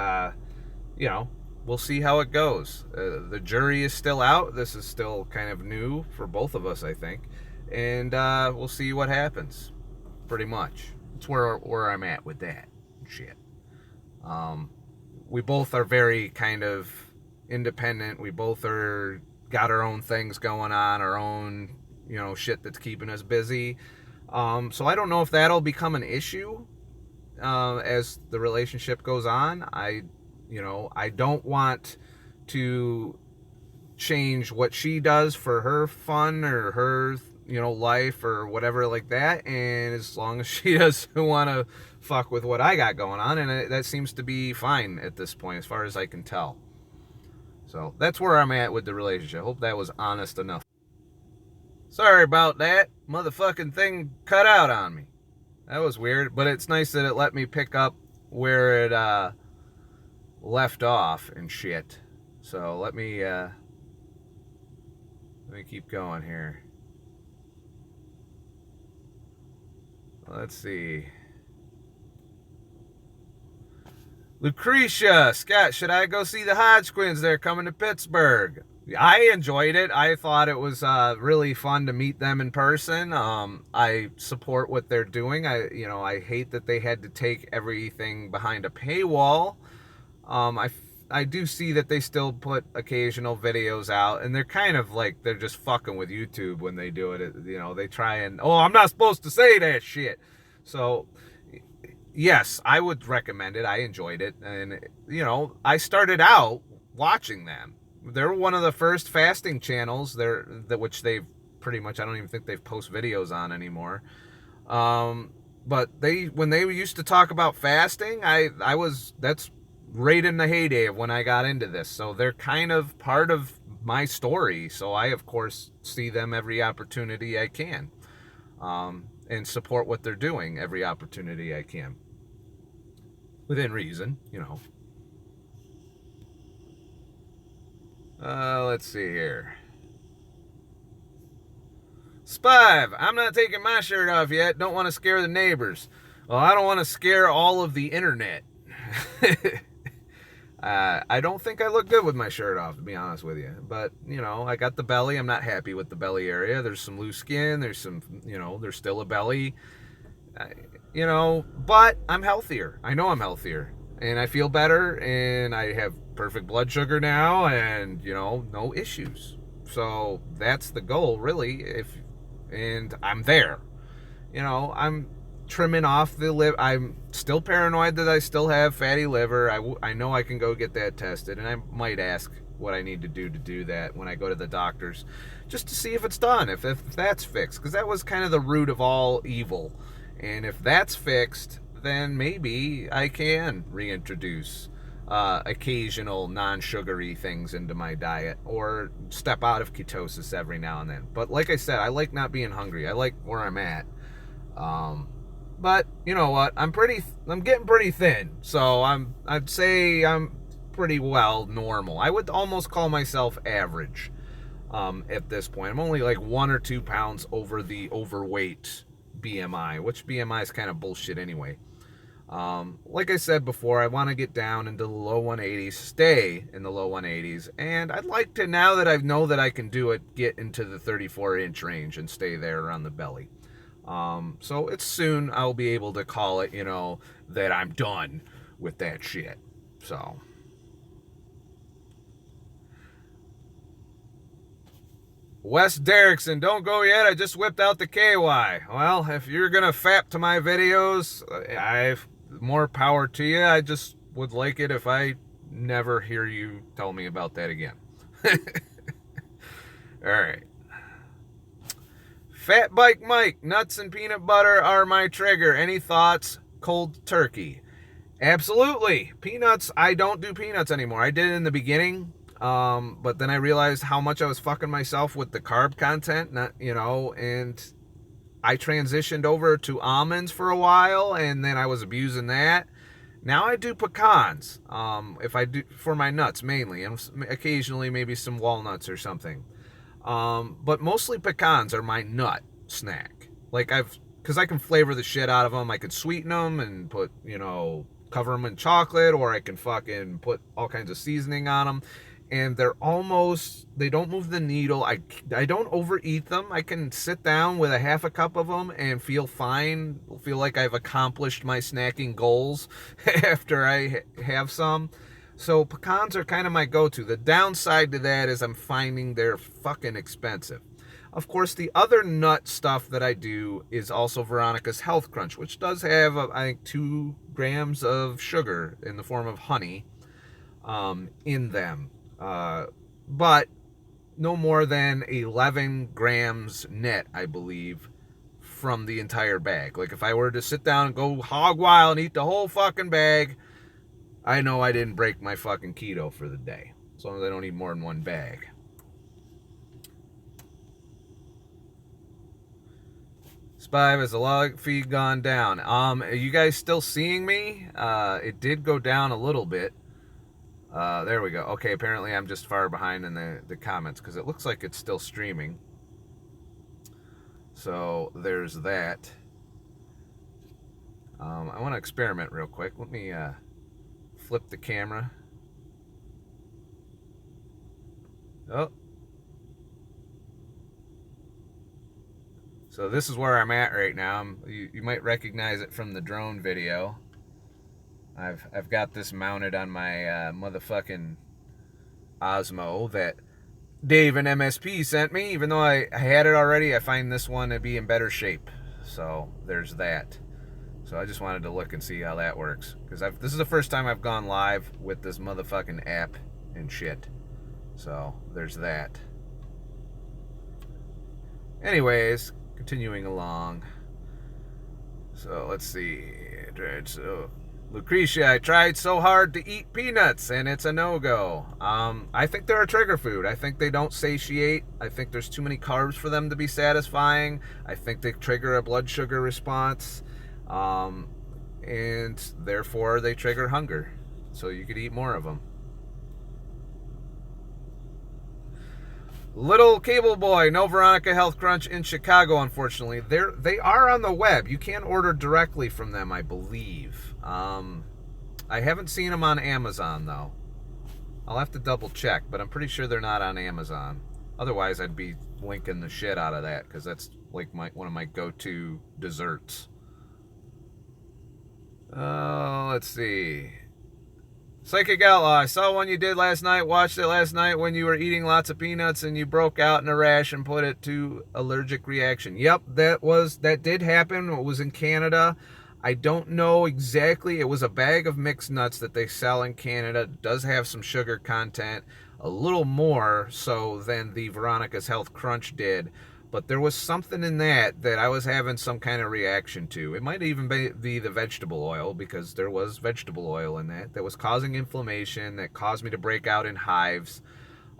we'll see how it goes. The jury is still out. This is still kind of new for both of us, I think. And we'll see what happens, pretty much. It's where I'm at with that shit. We both are very kind of independent. We both got our own things going on, our own, shit that's keeping us busy. So I don't know if that'll become an issue as the relationship goes on. I don't want to change what she does for her fun or her, life or whatever like that. And as long as she doesn't want to fuck with what I got going on, and that seems to be fine at this point, as far as I can tell. So that's where I'm at with the relationship. Hope that was honest enough. Sorry about that. Motherfucking thing cut out on me. That was weird, but it's nice that it let me pick up where it left off and shit. So let me keep going here. Let's see. Lucretia, Scott, should I go see the Hodgkins? They're coming to Pittsburgh. I enjoyed it. I thought it was really fun to meet them in person. I support what they're doing. I hate that they had to take everything behind a paywall. I do see that they still put occasional videos out, and they're kind of like, they're just fucking with YouTube when they do it. They try and, I'm not supposed to say that shit. So, yes, I would recommend it. I enjoyed it. And, I started out watching them. They're one of the first fasting channels which they've pretty much, I don't even think they've post videos on anymore. But when they used to talk about fasting, that's right in the heyday of when I got into this. So they're kind of part of my story. So I, of course, see them every opportunity I can, and support what they're doing every opportunity I can. Within reason, Let's see here. Spive, I'm not taking my shirt off yet. Don't want to scare the neighbors. Well, I don't want to scare all of the internet. I don't think I look good with my shirt off, to be honest with you. But, I got the belly. I'm not happy with the belly area. There's some loose skin. There's some, there's still a belly. But I'm healthier. I know I'm healthier. And I feel better. And I have perfect blood sugar now. And, no issues. So that's the goal, really. And I'm there. trimming off the liver. I'm still paranoid that I still have fatty liver. I know I can go get that tested, and I might ask what I need to do that when I go to the doctors, just to see if it's done, if that's fixed, because that was kind of the root of all evil. And if that's fixed, then maybe I can reintroduce occasional non-sugary things into my diet, or step out of ketosis every now and then. But like I said, I like not being hungry. I like where I'm at. But you know what? I'm getting pretty thin, so I'd say I'm pretty well normal. I would almost call myself average at this point. I'm only like 1 or 2 pounds over the overweight BMI, which BMI is kind of bullshit anyway. Like I said before, I want to get down into the low 180s, stay in the low 180s, and I'd like to, now that I know that I can do it, get into the 34-inch range and stay there around the belly. So it's soon I'll be able to call it, that I'm done with that shit. So Wes Derrickson, don't go yet. I just whipped out the KY. Well, if you're gonna fap to my videos, I've more power to you. I just would like it if I never hear you tell me about that again. All right. Fat Bike Mike, nuts and peanut butter are my trigger. Any thoughts? Cold turkey. Absolutely. Peanuts, I don't do peanuts anymore. I did it in the beginning. But then I realized how much I was fucking myself with the carb content, and I transitioned over to almonds for a while, and then I was abusing that. Now I do pecans, if I do for my nuts mainly, and occasionally maybe some walnuts or something. But mostly pecans are my nut snack. Because I can flavor the shit out of them. I can sweeten them and put, cover them in chocolate, or I can fucking put all kinds of seasoning on them. And they don't move the needle. I don't overeat them. I can sit down with a half a cup of them and feel fine, feel like I've accomplished my snacking goals after I have some. So pecans are kind of my go-to. The downside to that is I'm finding they're fucking expensive. Of course, the other nut stuff that I do is also Veronica's Health Crunch, which does have, I think, 2 grams of sugar in the form of honey in them. But no more than 11 grams net, I believe, from the entire bag. Like if I were to sit down and go hog wild and eat the whole fucking bag, I know I didn't break my fucking keto for the day. As long as I don't eat more than 1 bag. Spive, has the log feed gone down? Are you guys still seeing me? It did go down a little bit. There we go. Okay, apparently I'm just far behind in the comments, because it looks like it's still streaming. So there's that. I want to experiment real quick. Let me flip the camera. Oh. So this is where I'm at right now. You might recognize it from the drone video. I've got this mounted on my motherfucking Osmo that Dave and MSP sent me. Even though I had it already, I find this one to be in better shape. So there's that. So I just wanted to look and see how that works, because this is the first time I've gone live with this motherfucking app and shit. So there's that. Anyways, continuing along. So let's see. So Lucretia, I tried so hard to eat peanuts and it's a no-go. I think they're a trigger food. I think they don't satiate. I think there's too many carbs for them to be satisfying. I think they trigger a blood sugar response. And therefore they trigger hunger. So you could eat more of them. Little Cable Boy, no Veronica Health Crunch in Chicago, unfortunately. They are on the web. You can order directly from them, I believe. I haven't seen them on Amazon, though. I'll have to double check, but I'm pretty sure they're not on Amazon. Otherwise, I'd be linking the shit out of that, because that's like one of my go-to desserts. Let's see. Psychic Outlaw, I saw one you did last night, watched it last night when you were eating lots of peanuts and you broke out in a rash and put it to allergic reaction. Yep, that did happen. It was in Canada. I don't know exactly. It was a bag of mixed nuts that they sell in Canada. It does have some sugar content, a little more so than the Veronica's Health Crunch did. But there was something in that I was having some kind of reaction to. It might even be the vegetable oil, because there was vegetable oil in that was causing inflammation, that caused me to break out in hives.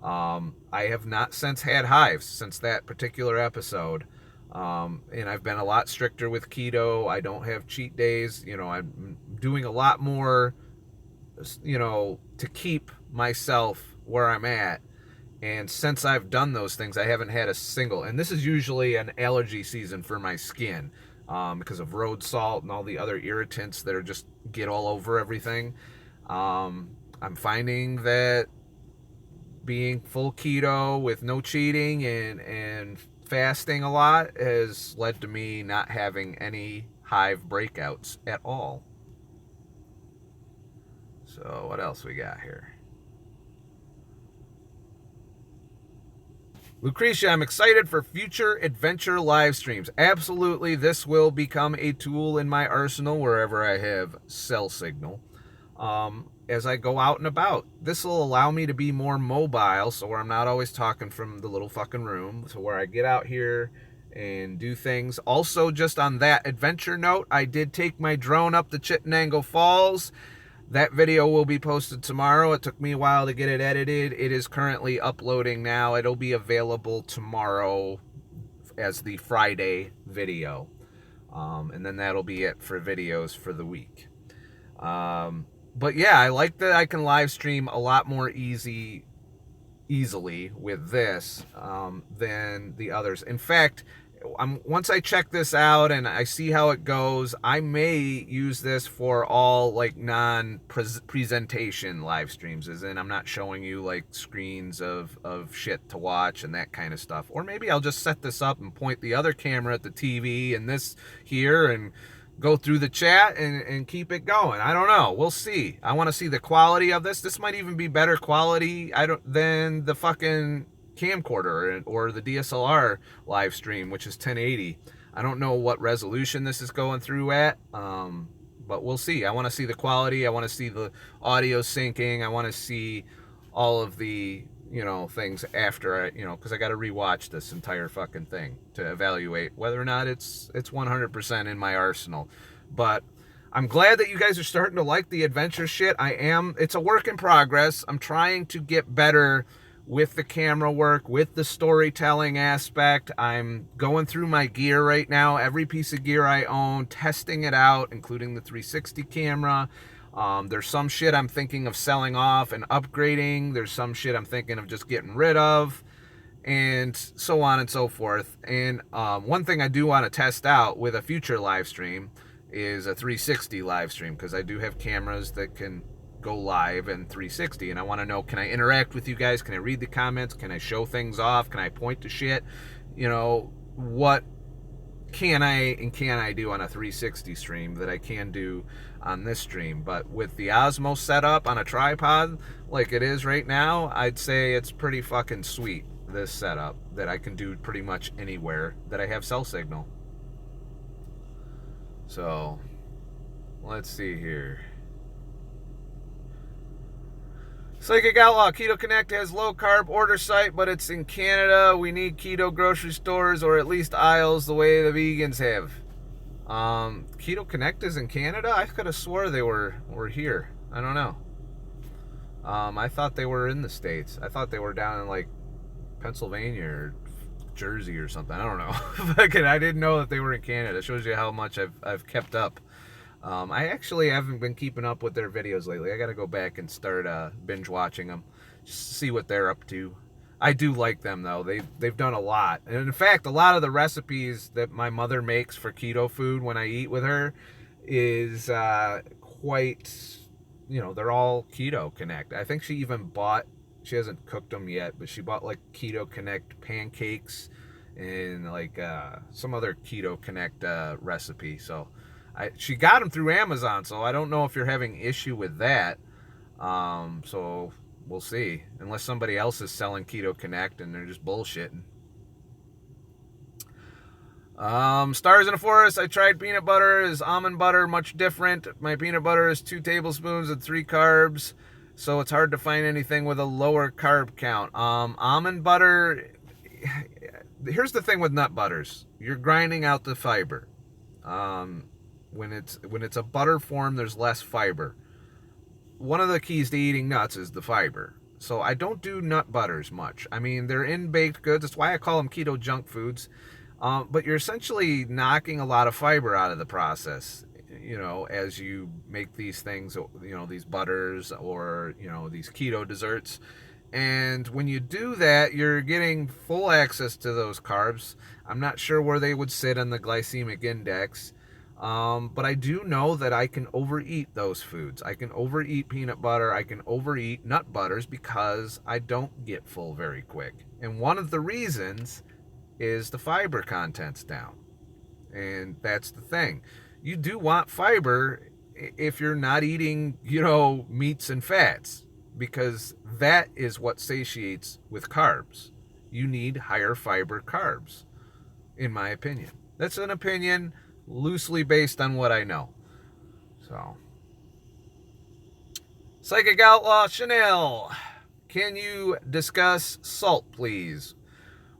I have not since had hives since that particular episode. And I've been a lot stricter with keto. I don't have cheat days. I'm doing a lot more, to keep myself where I'm at. And since I've done those things, I haven't had a single, and this is usually an allergy season for my skin, because of road salt and all the other irritants that are just get all over everything. I'm finding that being full keto with no cheating and fasting a lot has led to me not having any hive breakouts at all. So what else we got here? Lucretia, I'm excited for future adventure live streams. Absolutely, this will become a tool in my arsenal wherever I have cell signal. As I go out and about, this will allow me to be more mobile, so where I'm not always talking from the little fucking room, so where I get out here and do things. Also, just on that adventure note, I did take my drone up to Chittenango Falls. That video will be posted tomorrow. It took me a while to get it edited. It is currently uploading now. It'll be available tomorrow as the Friday video. And then that'll be it for videos for the week. But yeah, I like that I can live stream a lot more easily with this than the others. In fact, once I check this out and I see how it goes, I may use this for all like non-presentation live streams, as in I'm not showing you like screens of shit to watch and that kind of stuff. Or maybe I'll just set this up and point the other camera at the TV and this here and go through the chat and keep it going. I don't know. We'll see. I want to see the quality of this. This might even be better quality than the fucking camcorder or the DSLR live stream, which is 1080. I don't know what resolution this is going through at, but we'll see. I want to see the quality. I want to see the audio syncing. I want to see all of the things after because I got to rewatch this entire fucking thing to evaluate whether or not it's 100% in my arsenal. But I'm glad that you guys are starting to like the adventure shit. It's a work in progress. I'm trying to get better with the camera work, with the storytelling aspect. I'm going through my gear right now, every piece of gear I own, testing it out, including the 360 camera. There's some shit I'm thinking of selling off and upgrading. There's some shit I'm thinking of just getting rid of, and so on and so forth. And one thing I do want to test out with a future live stream is a 360 live stream, because I do have cameras that can go live in 360, and I want to know, can I interact with you guys? Can I read the comments? Can I show things off? Can I point to shit? What can I do on a 360 stream that I can do on this stream? But with the Osmo setup on a tripod like it is right now, I'd say it's pretty fucking sweet, this setup, that I can do pretty much anywhere that I have cell signal. So let's see here. Psychic Outlaw, Keto Connect has low carb order site, but it's in Canada. We need keto grocery stores, or at least aisles, the way the vegans have. Keto Connect is in Canada? I could have swore they were here. I don't know. I thought they were in the States. I thought they were down in like Pennsylvania or Jersey or something. I don't know. I didn't know that they were in Canada. It shows you how much I've kept up. I actually haven't been keeping up with their videos lately. I got to go back and start binge watching them, just to see what they're up to. I do like them though. They've done a lot, and in fact, a lot of the recipes that my mother makes for keto food when I eat with her is quite, they're all Keto Connect. I think she even bought. She hasn't cooked them yet, but she bought like Keto Connect pancakes and like some other Keto Connect recipe. So she got them through Amazon, so I don't know if you're having issue with that. So we'll see. Unless somebody else is selling Keto Connect and they're just bullshitting. Stars in the Forest. I tried peanut butter. Is almond butter much different? My peanut butter is 2 tablespoons and 3 carbs, so it's hard to find anything with a lower carb count. Almond butter. Here's the thing with nut butters. You're grinding out the fiber. When it's a butter form, there's less fiber. One of the keys to eating nuts is the fiber. So I don't do nut butters much. I mean, they're in baked goods. That's why I call them keto junk foods. But you're essentially knocking a lot of fiber out of the process, as you make these things, these butters or, these keto desserts. And when you do that, you're getting full access to those carbs. I'm not sure where they would sit on the glycemic index. But I do know that I can overeat those foods. I can overeat peanut butter. I can overeat nut butters because I don't get full very quick. And one of the reasons is the fiber content's down. And that's the thing. You do want fiber if you're not eating, meats and fats, because that is what satiates with carbs. You need higher fiber carbs, in my opinion. That's an opinion loosely based on what I know. So, Psychic Outlaw Chanel, can you discuss salt, please?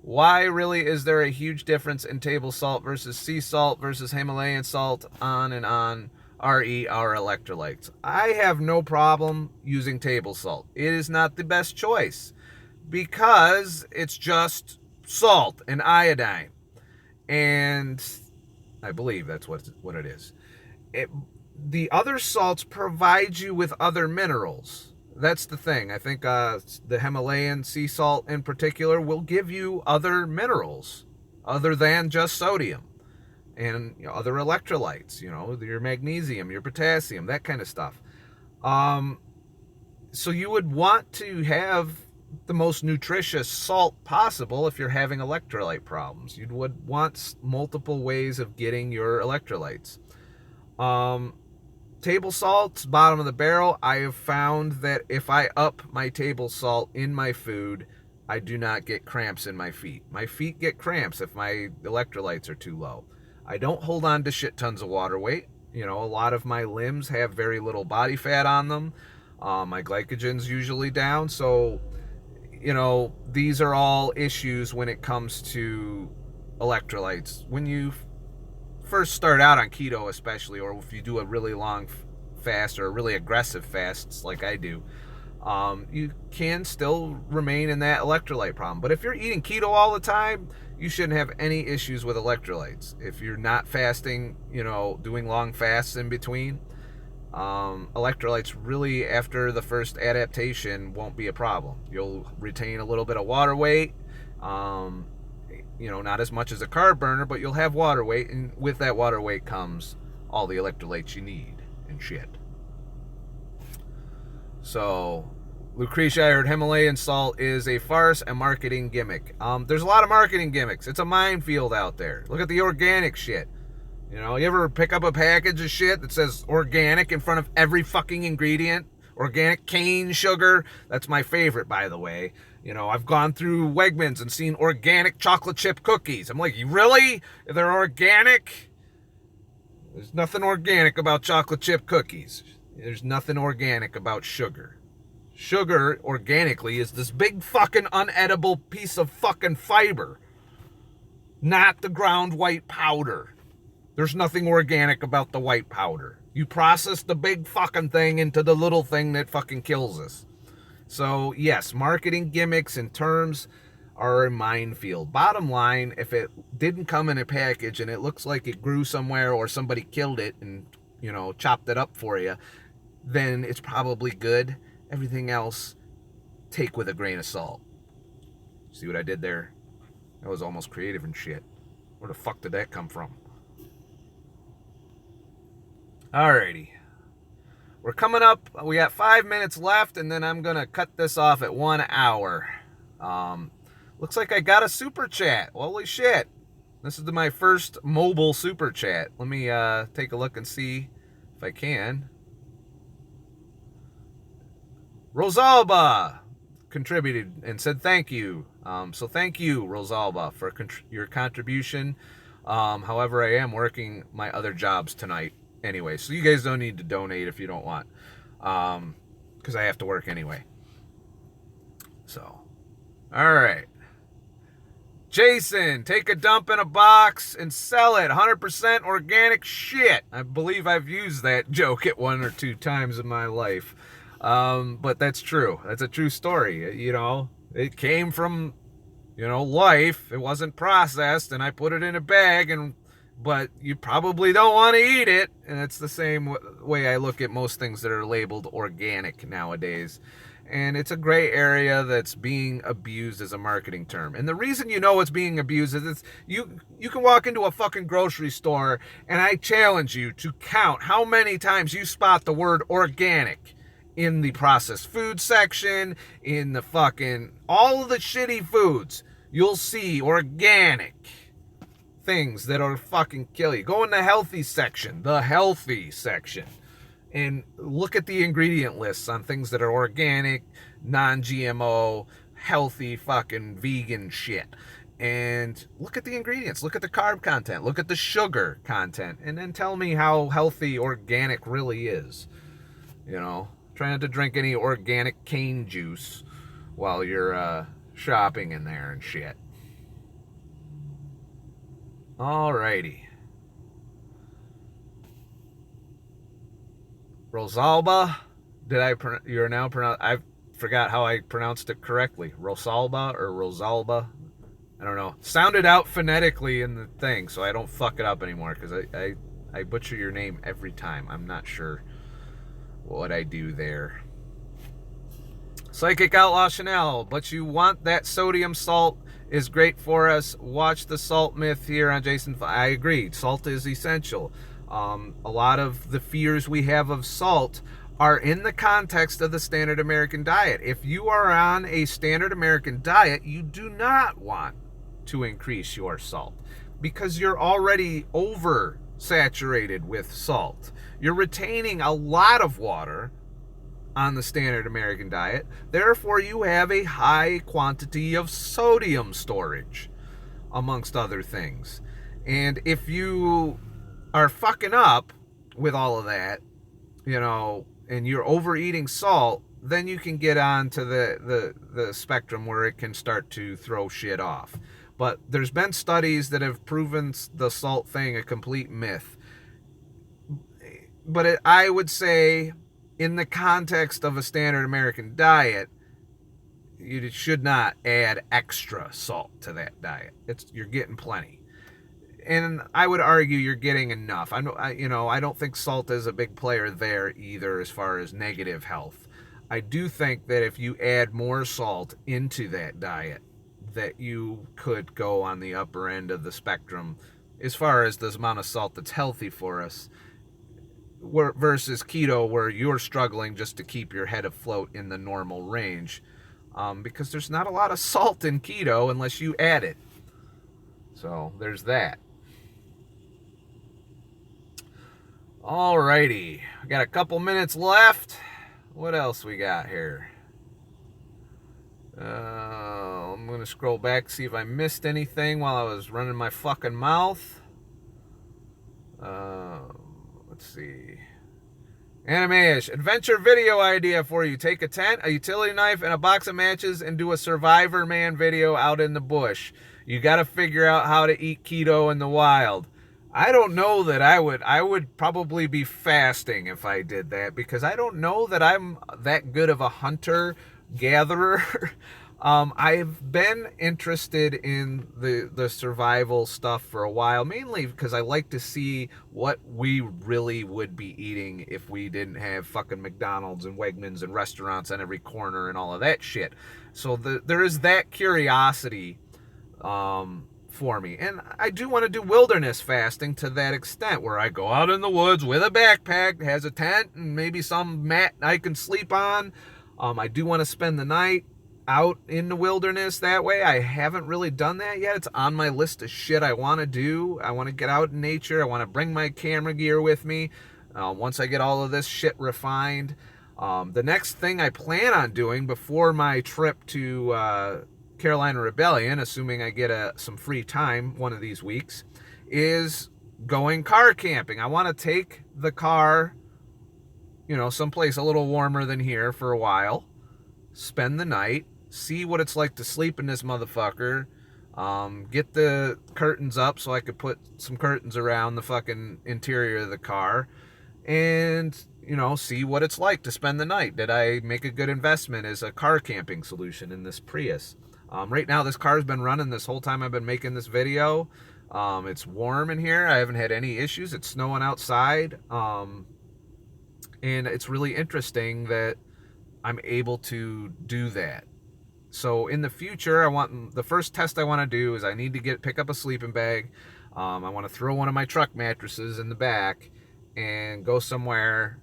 Why really is there a huge difference in table salt versus sea salt versus Himalayan salt, on and on, RE, our electrolytes? I have no problem using table salt. It is not the best choice because it's just salt and iodine. And I believe that's what it is. The other salts provide you with other minerals. That's the thing. I think the Himalayan sea salt in particular will give you other minerals other than just sodium and other electrolytes, your magnesium, your potassium, that kind of stuff. So you would want to have the most nutritious salt possible if you're having electrolyte problems. You would want multiple ways of getting your electrolytes. Table salt's bottom of the barrel. I have found that if I up my table salt in my food, I do not get cramps in my feet. My feet get cramps if my electrolytes are too low. I don't hold on to shit tons of water weight. A lot of my limbs have very little body fat on them. My glycogen's usually down. So, these are all issues when it comes to electrolytes. When you first start out on keto especially, or if you do a really long fast or a really aggressive fast like I do, you can still remain in that electrolyte problem. But if you're eating keto all the time, you shouldn't have any issues with electrolytes. If you're not fasting, doing long fasts in between, electrolytes really after the first adaptation won't be a problem. You'll retain a little bit of water weight, not as much as a carb burner, but you'll have water weight, and with that water weight comes all the electrolytes you need and shit. So, Lucretia, I heard Himalayan salt is a farce and marketing gimmick. There's a lot of marketing gimmicks. It's a minefield out there. Look at the organic shit. You ever pick up a package of shit that says organic in front of every fucking ingredient? Organic cane sugar. That's my favorite, by the way. I've gone through Wegmans and seen organic chocolate chip cookies. I'm like, really? They're organic? There's nothing organic about chocolate chip cookies. There's nothing organic about sugar. Sugar, organically, is this big fucking unedible piece of fucking fiber. Not the ground white powder. There's nothing organic about the white powder. You process the big fucking thing into the little thing that fucking kills us. So, yes, marketing gimmicks and terms are a minefield. Bottom line, if it didn't come in a package and it looks like it grew somewhere or somebody killed it and, chopped it up for you, then it's probably good. Everything else, take with a grain of salt. See what I did there? That was almost creative and shit. Where the fuck did that come from? Alrighty. We're coming up. We got 5 minutes left, and then I'm going to cut this off at 1 hour. Looks like I got a super chat. Holy shit. This is my first mobile super chat. Let me take a look and see if I can. Rosalba contributed and said thank you. So thank you, Rosalba, for your contribution. However, I am working my other jobs tonight anyway, so you guys don't need to donate if you don't want, because I have to work anyway. So, all right. Jason, take a dump in a box and sell it. 100% organic shit. I believe I've used that joke at 1 or 2 times in my life. But that's true. That's a true story. You know, it came from, life. It wasn't processed, and I put it in a bag, but you probably don't want to eat it. And it's the same way I look at most things that are labeled organic nowadays. And it's a gray area that's being abused as a marketing term. And the reason you know it's being abused is you can walk into a fucking grocery store, and I challenge you to count how many times you spot the word organic in the processed food section, in the fucking, all of the shitty foods. You'll see organic things that are fucking kill you. Go in the healthy section, and look at the ingredient lists on things that are organic, non-GMO, healthy fucking vegan shit. And look at the ingredients, look at the carb content, look at the sugar content, and then tell me how healthy organic really is. Try not to drink any organic cane juice while you're shopping in there and shit. Alrighty. Rosalba, I forgot how I pronounced it correctly. Rosalba or Rosalba? I don't know. Sounded out phonetically in the thing, so I don't fuck it up anymore, because I butcher your name every time. I'm not sure what I do there. Psychic Outlaw Chanel, but you want that sodium salt is great for us. Watch the salt myth here on Jason. I agree. Salt is essential. A lot of the fears we have of salt are in the context of the standard American diet. If you are on a standard American diet, you do not want to increase your salt because you're already oversaturated with salt. You're retaining a lot of water on the standard American diet. Therefore, you have a high quantity of sodium storage, amongst other things. And if you are fucking up with all of that, and you're overeating salt, then you can get on to the spectrum where it can start to throw shit off. But there's been studies that have proven the salt thing a complete myth. But I would say, in the context of a standard American diet, you should not add extra salt to that diet. You're getting plenty. And I would argue you're getting enough. I don't think salt is a big player there either as far as negative health. I do think that if you add more salt into that diet, that you could go on the upper end of the spectrum as far as the amount of salt that's healthy for us, versus keto, where you're struggling just to keep your head afloat in the normal range, because there's not a lot of salt in keto unless you add it. So there's that. Alrighty, we got a couple minutes left. What else we got here? I'm going to scroll back, see if I missed anything while I was running my fucking mouth. Let's see. Animeish, adventure video idea for you. Take a tent, a utility knife, and a box of matches and do a Survivor Man video out in the bush. You got to figure out how to eat keto in the wild. I don't know that I would probably be fasting if I did that, because I don't know that I'm that good of a hunter-gatherer. I've been interested in the survival stuff for a while, mainly because I like to see what we really would be eating if we didn't have fucking McDonald's and Wegmans and restaurants on every corner and all of that shit. So there is that curiosity for me. And I do want to do wilderness fasting to that extent, where I go out in the woods with a backpack, has a tent, and maybe some mat I can sleep on. I do want to spend the night out in the wilderness that way. I haven't really done that yet. It's on my list of shit I want to do. I want to get out in nature. I want to bring my camera gear with me once I get all of this shit refined. The next thing I plan on doing before my trip to Carolina Rebellion, assuming I get some free time one of these weeks, is going car camping. I want to take the car, someplace a little warmer than here for a while, spend the night, see what it's like to sleep in this motherfucker, get the curtains up so I could put some curtains around the fucking interior of the car, and see what it's like to spend the night. Did I make a good investment as a car camping solution in this Prius? Right now, this car's been running this whole time I've been making this video. It's warm in here. I haven't had any issues. It's snowing outside. And it's really interesting that I'm able to do that. So in the future, the first test I want to do is I need to pick up a sleeping bag. I want to throw one of my truck mattresses in the back and go somewhere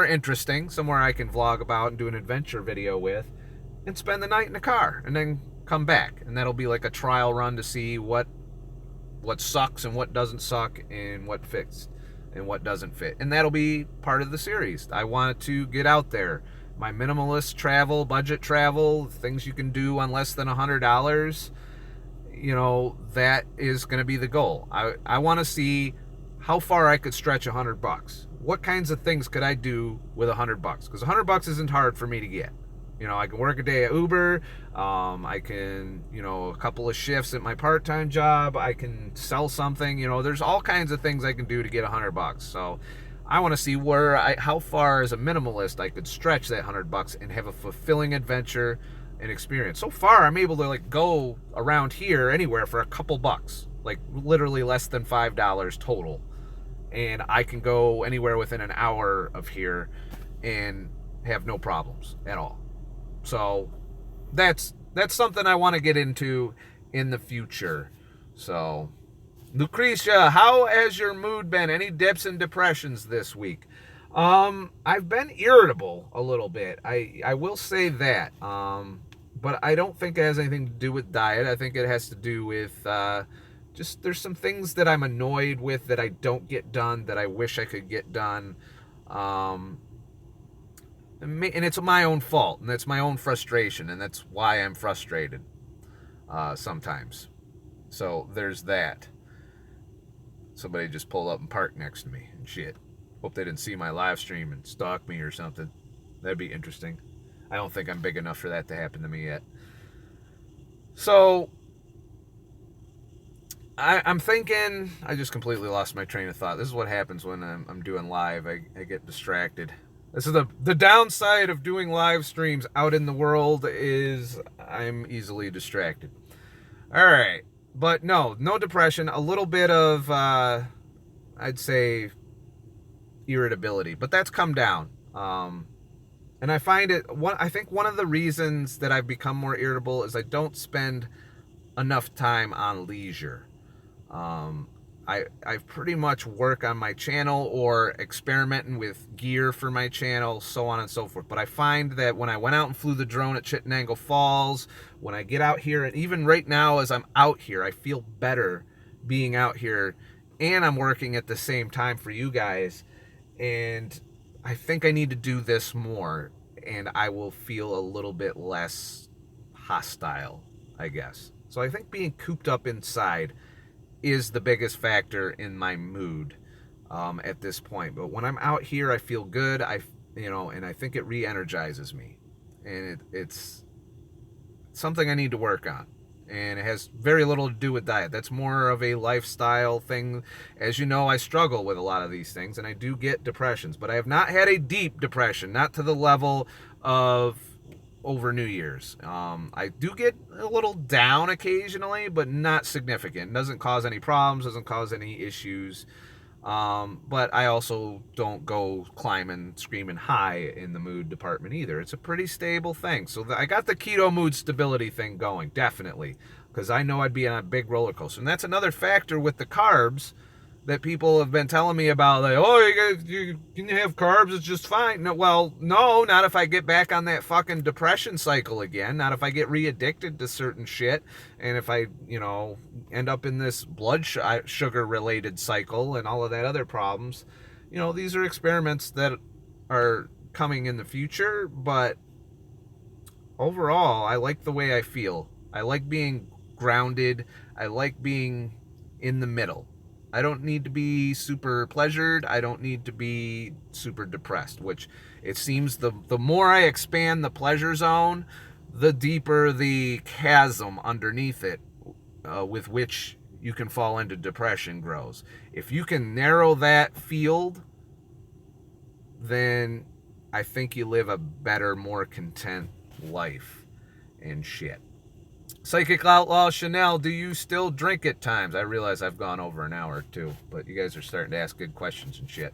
interesting, somewhere I can vlog about and do an adventure video with, and spend the night in the car and then come back. And that'll be like a trial run to see what sucks and what doesn't suck, and what fits and what doesn't fit. And that'll be part of the series. I wanted to get out there. My minimalist travel, budget travel, things you can do on less than $100, that is going to be the goal. I want to see how far I could stretch $100. What kinds of things could I do with $100? Because $100 isn't hard for me to get. I can work a day at Uber. I can, a couple of shifts at my part-time job. I can sell something. There's all kinds of things I can do to get $100. So I want to see how far as a minimalist I could stretch that $100 and have a fulfilling adventure and experience. So far, I'm able to go around here anywhere for a couple bucks, literally less than $5 total. And I can go anywhere within an hour of here and have no problems at all. So that's something I want to get into in the future. So, Lucretia, how has your mood been? Any dips and depressions this week? I've been irritable a little bit. I will say that. But I don't think it has anything to do with diet. I think it has to do with just there's some things that I'm annoyed with that I don't get done that I wish I could get done. And it's my own fault, and that's my own frustration, and that's why I'm frustrated sometimes. So there's that. Somebody just pulled up and parked next to me and shit. Hope they didn't see my live stream and stalk me or something. That'd be interesting. I don't think I'm big enough for that to happen to me yet. So I'm thinking, I just completely lost my train of thought. This is what happens when I'm doing live. I get distracted. This is the downside of doing live streams out in the world, is I'm easily distracted. All right. But no depression. A little bit of, I'd say, irritability. But that's come down. And I find I think one of the reasons that I've become more irritable is I don't spend enough time on leisure. I pretty much work on my channel or experimenting with gear for my channel, so on and so forth. But I find that when I went out and flew the drone at Chittenango Falls, when I get out here, and even right now as I'm out here, I feel better being out here, and I'm working at the same time for you guys. And I think I need to do this more, and I will feel a little bit less hostile, I guess. So I think being cooped up inside is the biggest factor in my mood at this point. But when I'm out here, I feel good. And I think it re-energizes me, and it's something I need to work on. And it has very little to do with diet. That's more of a lifestyle thing. As you know, I struggle with a lot of these things, and I do get depressions. But I have not had a deep depression, not to the level of over New Year's. I do get a little down occasionally, but not significant. It doesn't cause any problems, doesn't cause any issues. But I also don't go climbing, screaming high in the mood department either. It's a pretty stable thing. So I got the keto mood stability thing going, definitely, because I know I'd be on a big roller coaster. And that's another factor with the carbs that people have been telling me about, like, oh, you can have carbs, it's just fine. No, well, no, not if I get back on that fucking depression cycle again, not if I get re-addicted to certain shit, and if I, end up in this blood sugar-related cycle and all of that other problems. These are experiments that are coming in the future, but overall, I like the way I feel. I like being grounded. I like being in the middle. I don't need to be super pleasured. I don't need to be super depressed, which it seems the more I expand the pleasure zone, the deeper the chasm underneath it with which you can fall into depression grows. If you can narrow that field, then I think you live a better, more content life and shit. Psychic Outlaw Chanel, do you still drink at times? I realize I've gone over an hour or two, but you guys are starting to ask good questions and shit.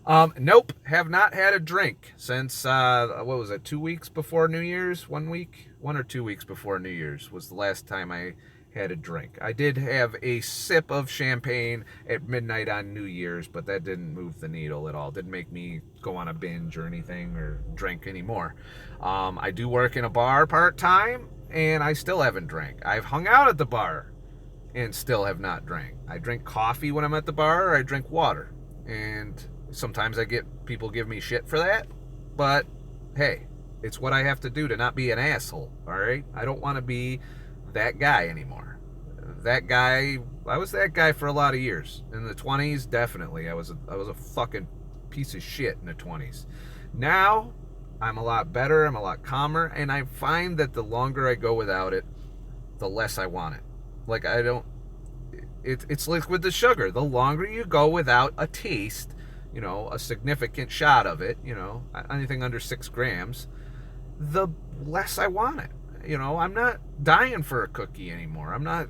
Nope, have not had a drink since, what was it, 2 weeks before New Year's? 1 week? 1 or 2 weeks before New Year's was the last time I had a drink. I did have a sip of champagne at midnight on New Year's, but that didn't move the needle at all. Didn't make me go on a binge or anything or drink anymore. I do work in a bar part-time, and I still haven't drank. I've hung out at the bar and still have not drank. I drink coffee when I'm at the bar, or I drink water. And sometimes I get people give me shit for that, but hey, it's what I have to do to not be an asshole, all right? I don't want to be that guy anymore. That guy, I was that guy for a lot of years. In the 20s, definitely. I was a fucking piece of shit in the 20s. Now, I'm a lot better, I'm a lot calmer, and I find that the longer I go without it, the less I want it. Like, I don't, it's like with the sugar. The longer you go without a taste, you know, a significant shot of it, you know, anything under 6 grams, the less I want it. You know, I'm not dying for a cookie anymore. I'm not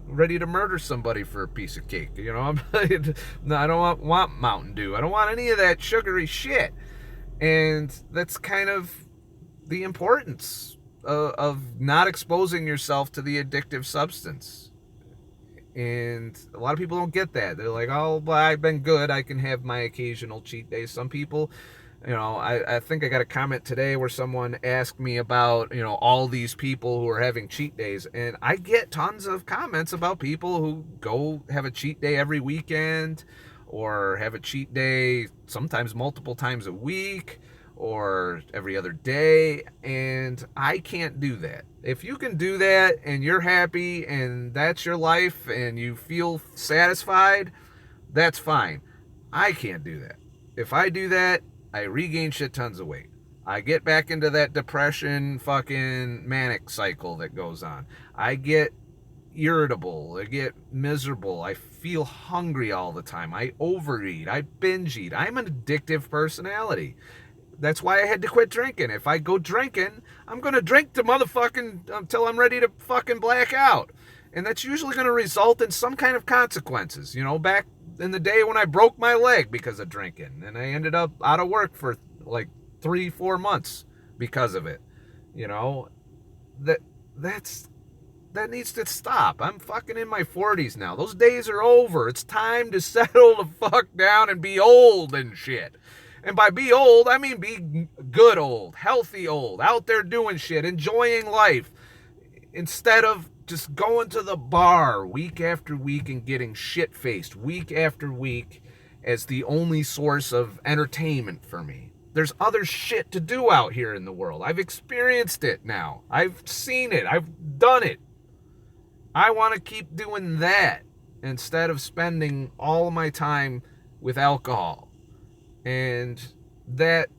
ready to murder somebody for a piece of cake. You know, I don't want Mountain Dew. I don't want any of that sugary shit. And that's kind of the importance of not exposing yourself to the addictive substance. And a lot of people don't get that. They're like, oh, well, I've been good. I can have my occasional cheat days. Some people, you know, I think I got a comment today where someone asked me about, you know, all these people who are having cheat days. And I get tons of comments about people who go have a cheat day every weekend, or have a cheat day sometimes multiple times a week, or every other day. And I can't do that. If you can do that and you're happy and that's your life and you feel satisfied, that's fine. I can't do that. If I do that, I regain shit tons of weight. I get back into that depression fucking manic cycle that goes on. I get irritable. I get miserable. I feel hungry all the time. I overeat. I binge eat. I'm an addictive personality. That's why I had to quit drinking. If I go drinking, I'm going to drink to motherfucking until I'm ready to fucking black out. And that's usually going to result in some kind of consequences. You know, back in the day when I broke my leg because of drinking, and I ended up out of work for like 3-4 months because of it. You know, that needs to stop. I'm fucking in my 40s now. Those days are over. It's time to settle the fuck down and be old and shit. And by be old, I mean be good old, healthy old, out there doing shit, enjoying life, instead of just going to the bar week after week and getting shit-faced week after week as the only source of entertainment for me. There's other shit to do out here in the world. I've experienced it now. I've seen it. I've done it. I want to keep doing that instead of spending all my time with alcohol. And that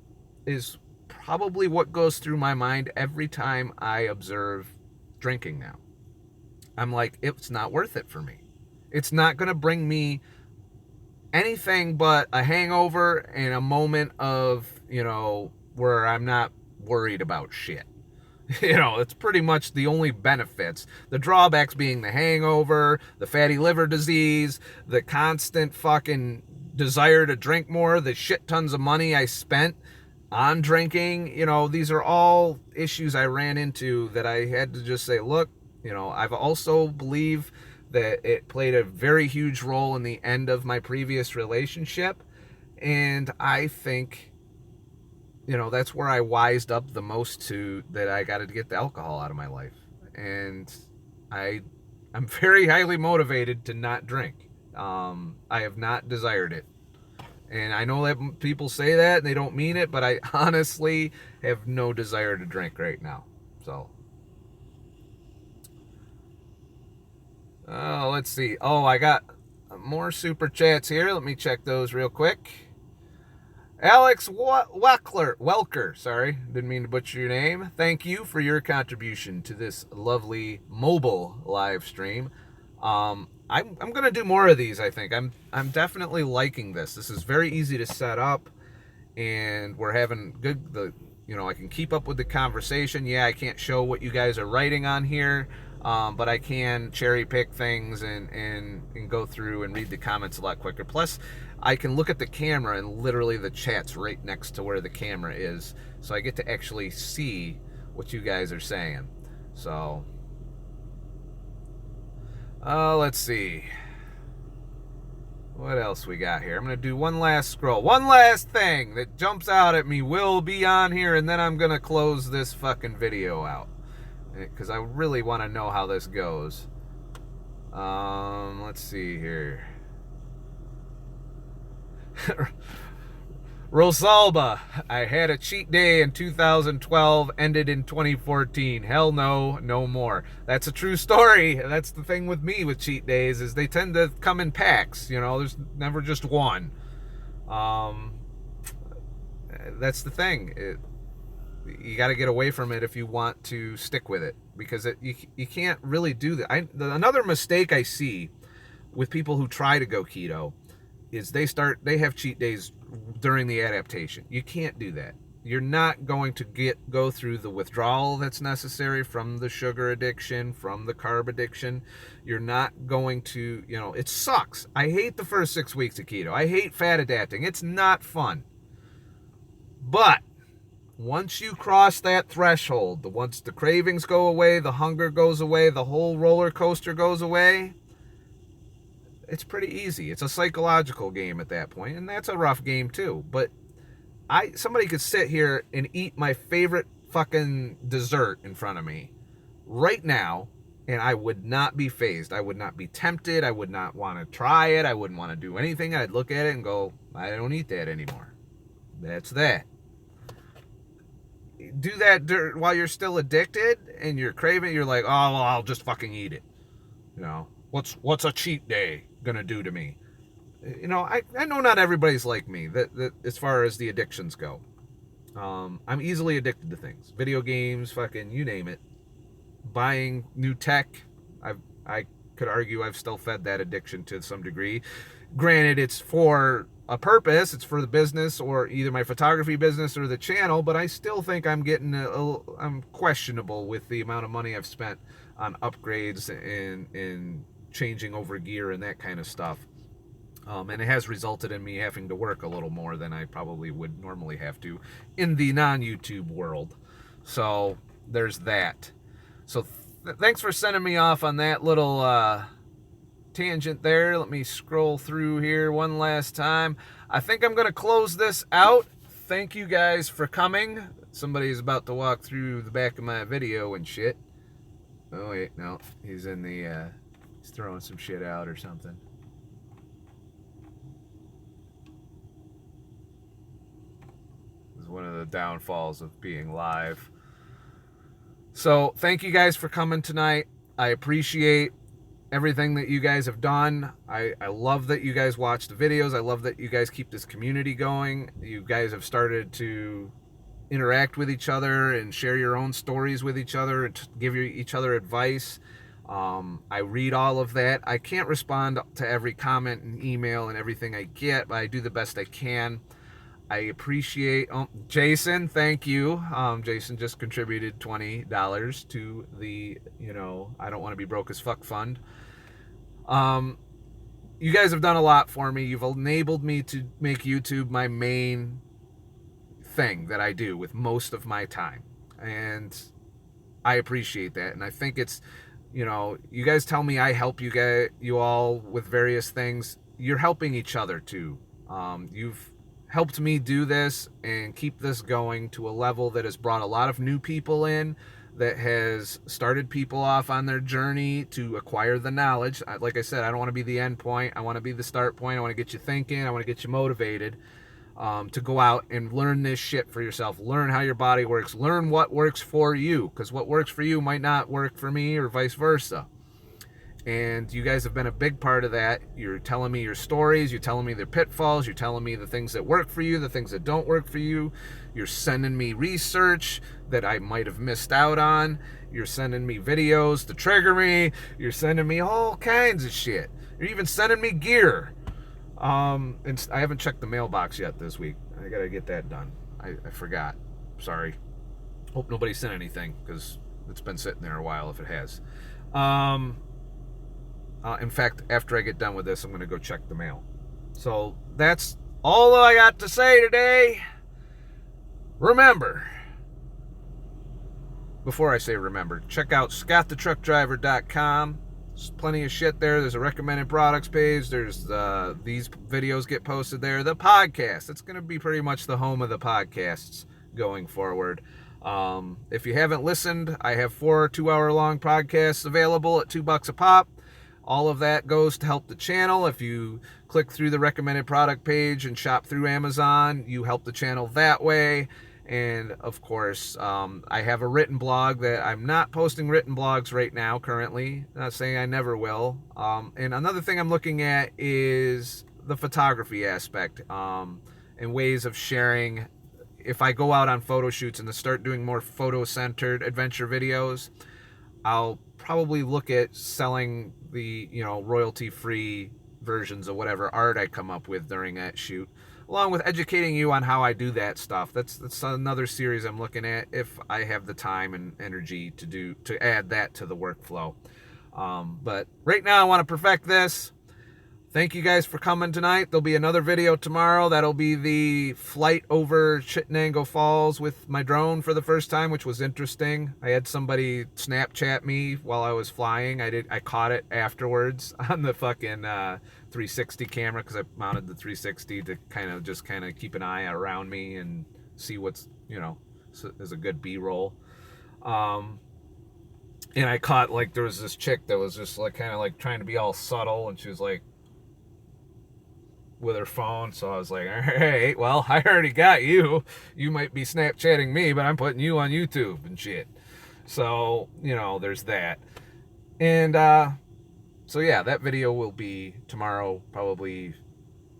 is probably what goes through my mind every time I observe drinking now. I'm like, it's not worth it for me. It's not going to bring me anything but a hangover and a moment of, you know, where I'm not worried about shit. You know, it's pretty much the only benefits. The drawbacks being the hangover, the fatty liver disease, the constant fucking desire to drink more, the shit tons of money I spent on drinking. You know, these are all issues I ran into that I had to just say, look, you know, I've also believe that it played a very huge role in the end of my previous relationship. And I think, you know, that's where I wised up the most to that I got to get the alcohol out of my life. And I'm very highly motivated to not drink. I have not desired it. And I know that people say that and they don't mean it, but I honestly have no desire to drink right now. So, let's see. Oh, I got more super chats here. Let me check those real quick. Alex Welker, sorry, didn't mean to butcher your name. Thank you for your contribution to this lovely mobile live stream. I'm gonna do more of these. I think I'm definitely liking this. This is very easy to set up, and we're having good. I can keep up with the conversation. Yeah, I can't show what you guys are writing on here, but I can cherry pick things and go through and read the comments a lot quicker. Plus, I can look at the camera and literally the chat's right next to where the camera is, so I get to actually see what you guys are saying. So, let's see. What else we got here? I'm going to do one last scroll. One last thing that jumps out at me will be on here, and then I'm going to close this fucking video out, because I really want to know how this goes. Let's see here. Rosalba, I had a cheat day in 2012, ended in 2014. Hell no, no more. That's a true story. That's the thing with me with cheat days, is they tend to come in packs. There's never just one. That's the thing. You got to get away from it if you want to stick with it, because you can't really do that. Another mistake I see with people who try to go keto is they have cheat days during the adaptation. You can't do that. You're not going to go through the withdrawal that's necessary from the sugar addiction, from the carb addiction. You're not going to, it sucks. I hate the first 6 weeks of keto. I hate fat adapting. It's not fun. But once you cross that threshold, once the cravings go away, the hunger goes away, the whole roller coaster goes away, it's pretty easy. It's a psychological game at that point, and that's a rough game too. But somebody could sit here and eat my favorite fucking dessert in front of me right now, and I would not be fazed. I would not be tempted. I would not want to try it. I wouldn't want to do anything. I'd look at it and go, I don't eat that anymore. That's that. Do that while you're still addicted and you're craving. You're like, oh, well, I'll just fucking eat it. What's a cheat day gonna do to me? I know not everybody's like me that as far as the addictions go. I'm easily addicted to things. Video games, fucking you name it. Buying new tech. I could argue I've still fed that addiction to some degree. Granted, it's for a purpose. It's for the business, or either my photography business or the channel, but I still think I'm getting I'm questionable with the amount of money I've spent on upgrades and changing over gear and that kind of stuff. And it has resulted in me having to work a little more than I probably would normally have to in the non-YouTube world. So there's that. So thanks for sending me off on that little tangent there. Let me scroll through here one last time. I think I'm going to close this out. Thank you guys for coming. Somebody's about to walk through the back of my video and shit. Oh wait, no, he's in the he's throwing some shit out or something. This is one of the downfalls of being live. So thank you guys for coming tonight. I appreciate everything that you guys have done. I love that you guys watch the videos. I love that you guys keep this community going. You guys have started to interact with each other and share your own stories with each other and give each other advice. I read all of that. I can't respond to every comment and email and everything I get, but I do the best I can. I appreciate Jason. Thank you. Jason just contributed $20 to the I don't want to be broke as fuck fund. You guys have done a lot for me. You've enabled me to make YouTube my main thing that I do with most of my time, and I appreciate that. And I think it's you guys tell me I help you all with various things. You're helping each other too. You've helped me do this and keep this going to a level that has brought a lot of new people in, that has started people off on their journey to acquire the knowledge. Like I said, I don't want to be the end point. I want to be the start point. I want to get you thinking. I want to get you motivated to go out and learn this shit for yourself. Learn how your body works. Learn what works for you, because what works for you might not work for me, or vice versa. And you guys have been a big part of that. You're telling me your stories. You're telling me the pitfalls. You're telling me the things that work for you, the things that don't work for you. You're sending me research that I might have missed out on. You're sending me videos to trigger me. You're sending me all kinds of shit. You're even sending me gear. And I haven't checked the mailbox yet this week. I gotta get that done. I forgot. Sorry. Hope nobody sent anything, because it's been sitting there a while if it has. In fact, after I get done with this, I'm going to go check the mail. So that's all I got to say today. Remember, before I say remember, check out ScottTheTruckDriver.com. There's plenty of shit there. There's a recommended products page. There's these videos get posted there. The podcast, it's going to be pretty much the home of the podcasts going forward. If you haven't listened, I have 4 2-hour-long podcasts available at $2 a pop. All of that goes to help the channel. If you click through the recommended product page and shop through Amazon, you help the channel that way. And of course, I have a written blog that I'm not posting written blogs right now currently. Not saying I never will. And another thing I'm looking at is the photography aspect, and ways of sharing. If I go out on photo shoots and to start doing more photo-centered adventure videos, I'll probably look at selling the, royalty-free versions of whatever art I come up with during that shoot, along with educating you on how I do that stuff. That's another series I'm looking at if I have the time and energy to add that to the workflow. But right now I want to perfect this. Thank you guys for coming tonight. There'll be another video tomorrow. That'll be the flight over Chittenango Falls with my drone for the first time, which was interesting. I had somebody Snapchat me while I was flying. I caught it afterwards on the fucking 360 camera, because I mounted the 360 to kind of keep an eye around me and see what's, is a good B-roll. And I caught, there was this chick that was just trying to be all subtle, and she was with her phone. So I was like, all right, well, I already got you. You might be Snapchatting me, but I'm putting you on YouTube and shit. So, there's that. And so yeah, that video will be tomorrow, probably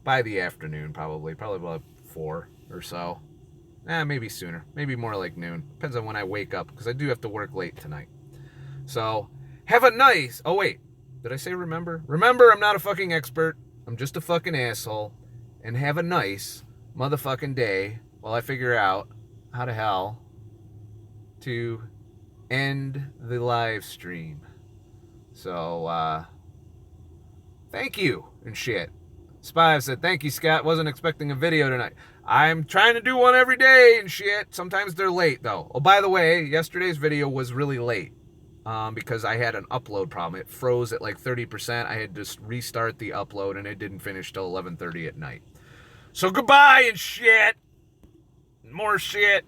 by the afternoon, probably about 4 or so. Maybe sooner, maybe more like noon. Depends on when I wake up, because I do have to work late tonight. So have a nice, oh wait, did I say remember? Remember, I'm not a fucking expert. I'm just a fucking asshole. And have a nice motherfucking day while I figure out how the hell to end the live stream. So, thank you and shit. Spy said, thank you, Scott. Wasn't expecting a video tonight. I'm trying to do one every day and shit. Sometimes they're late, though. Oh, by the way, yesterday's video was really late. Because I had an upload problem. It froze at 30%. I had to just restart the upload, and it didn't finish till 11:30 at night. So goodbye and shit. More shit.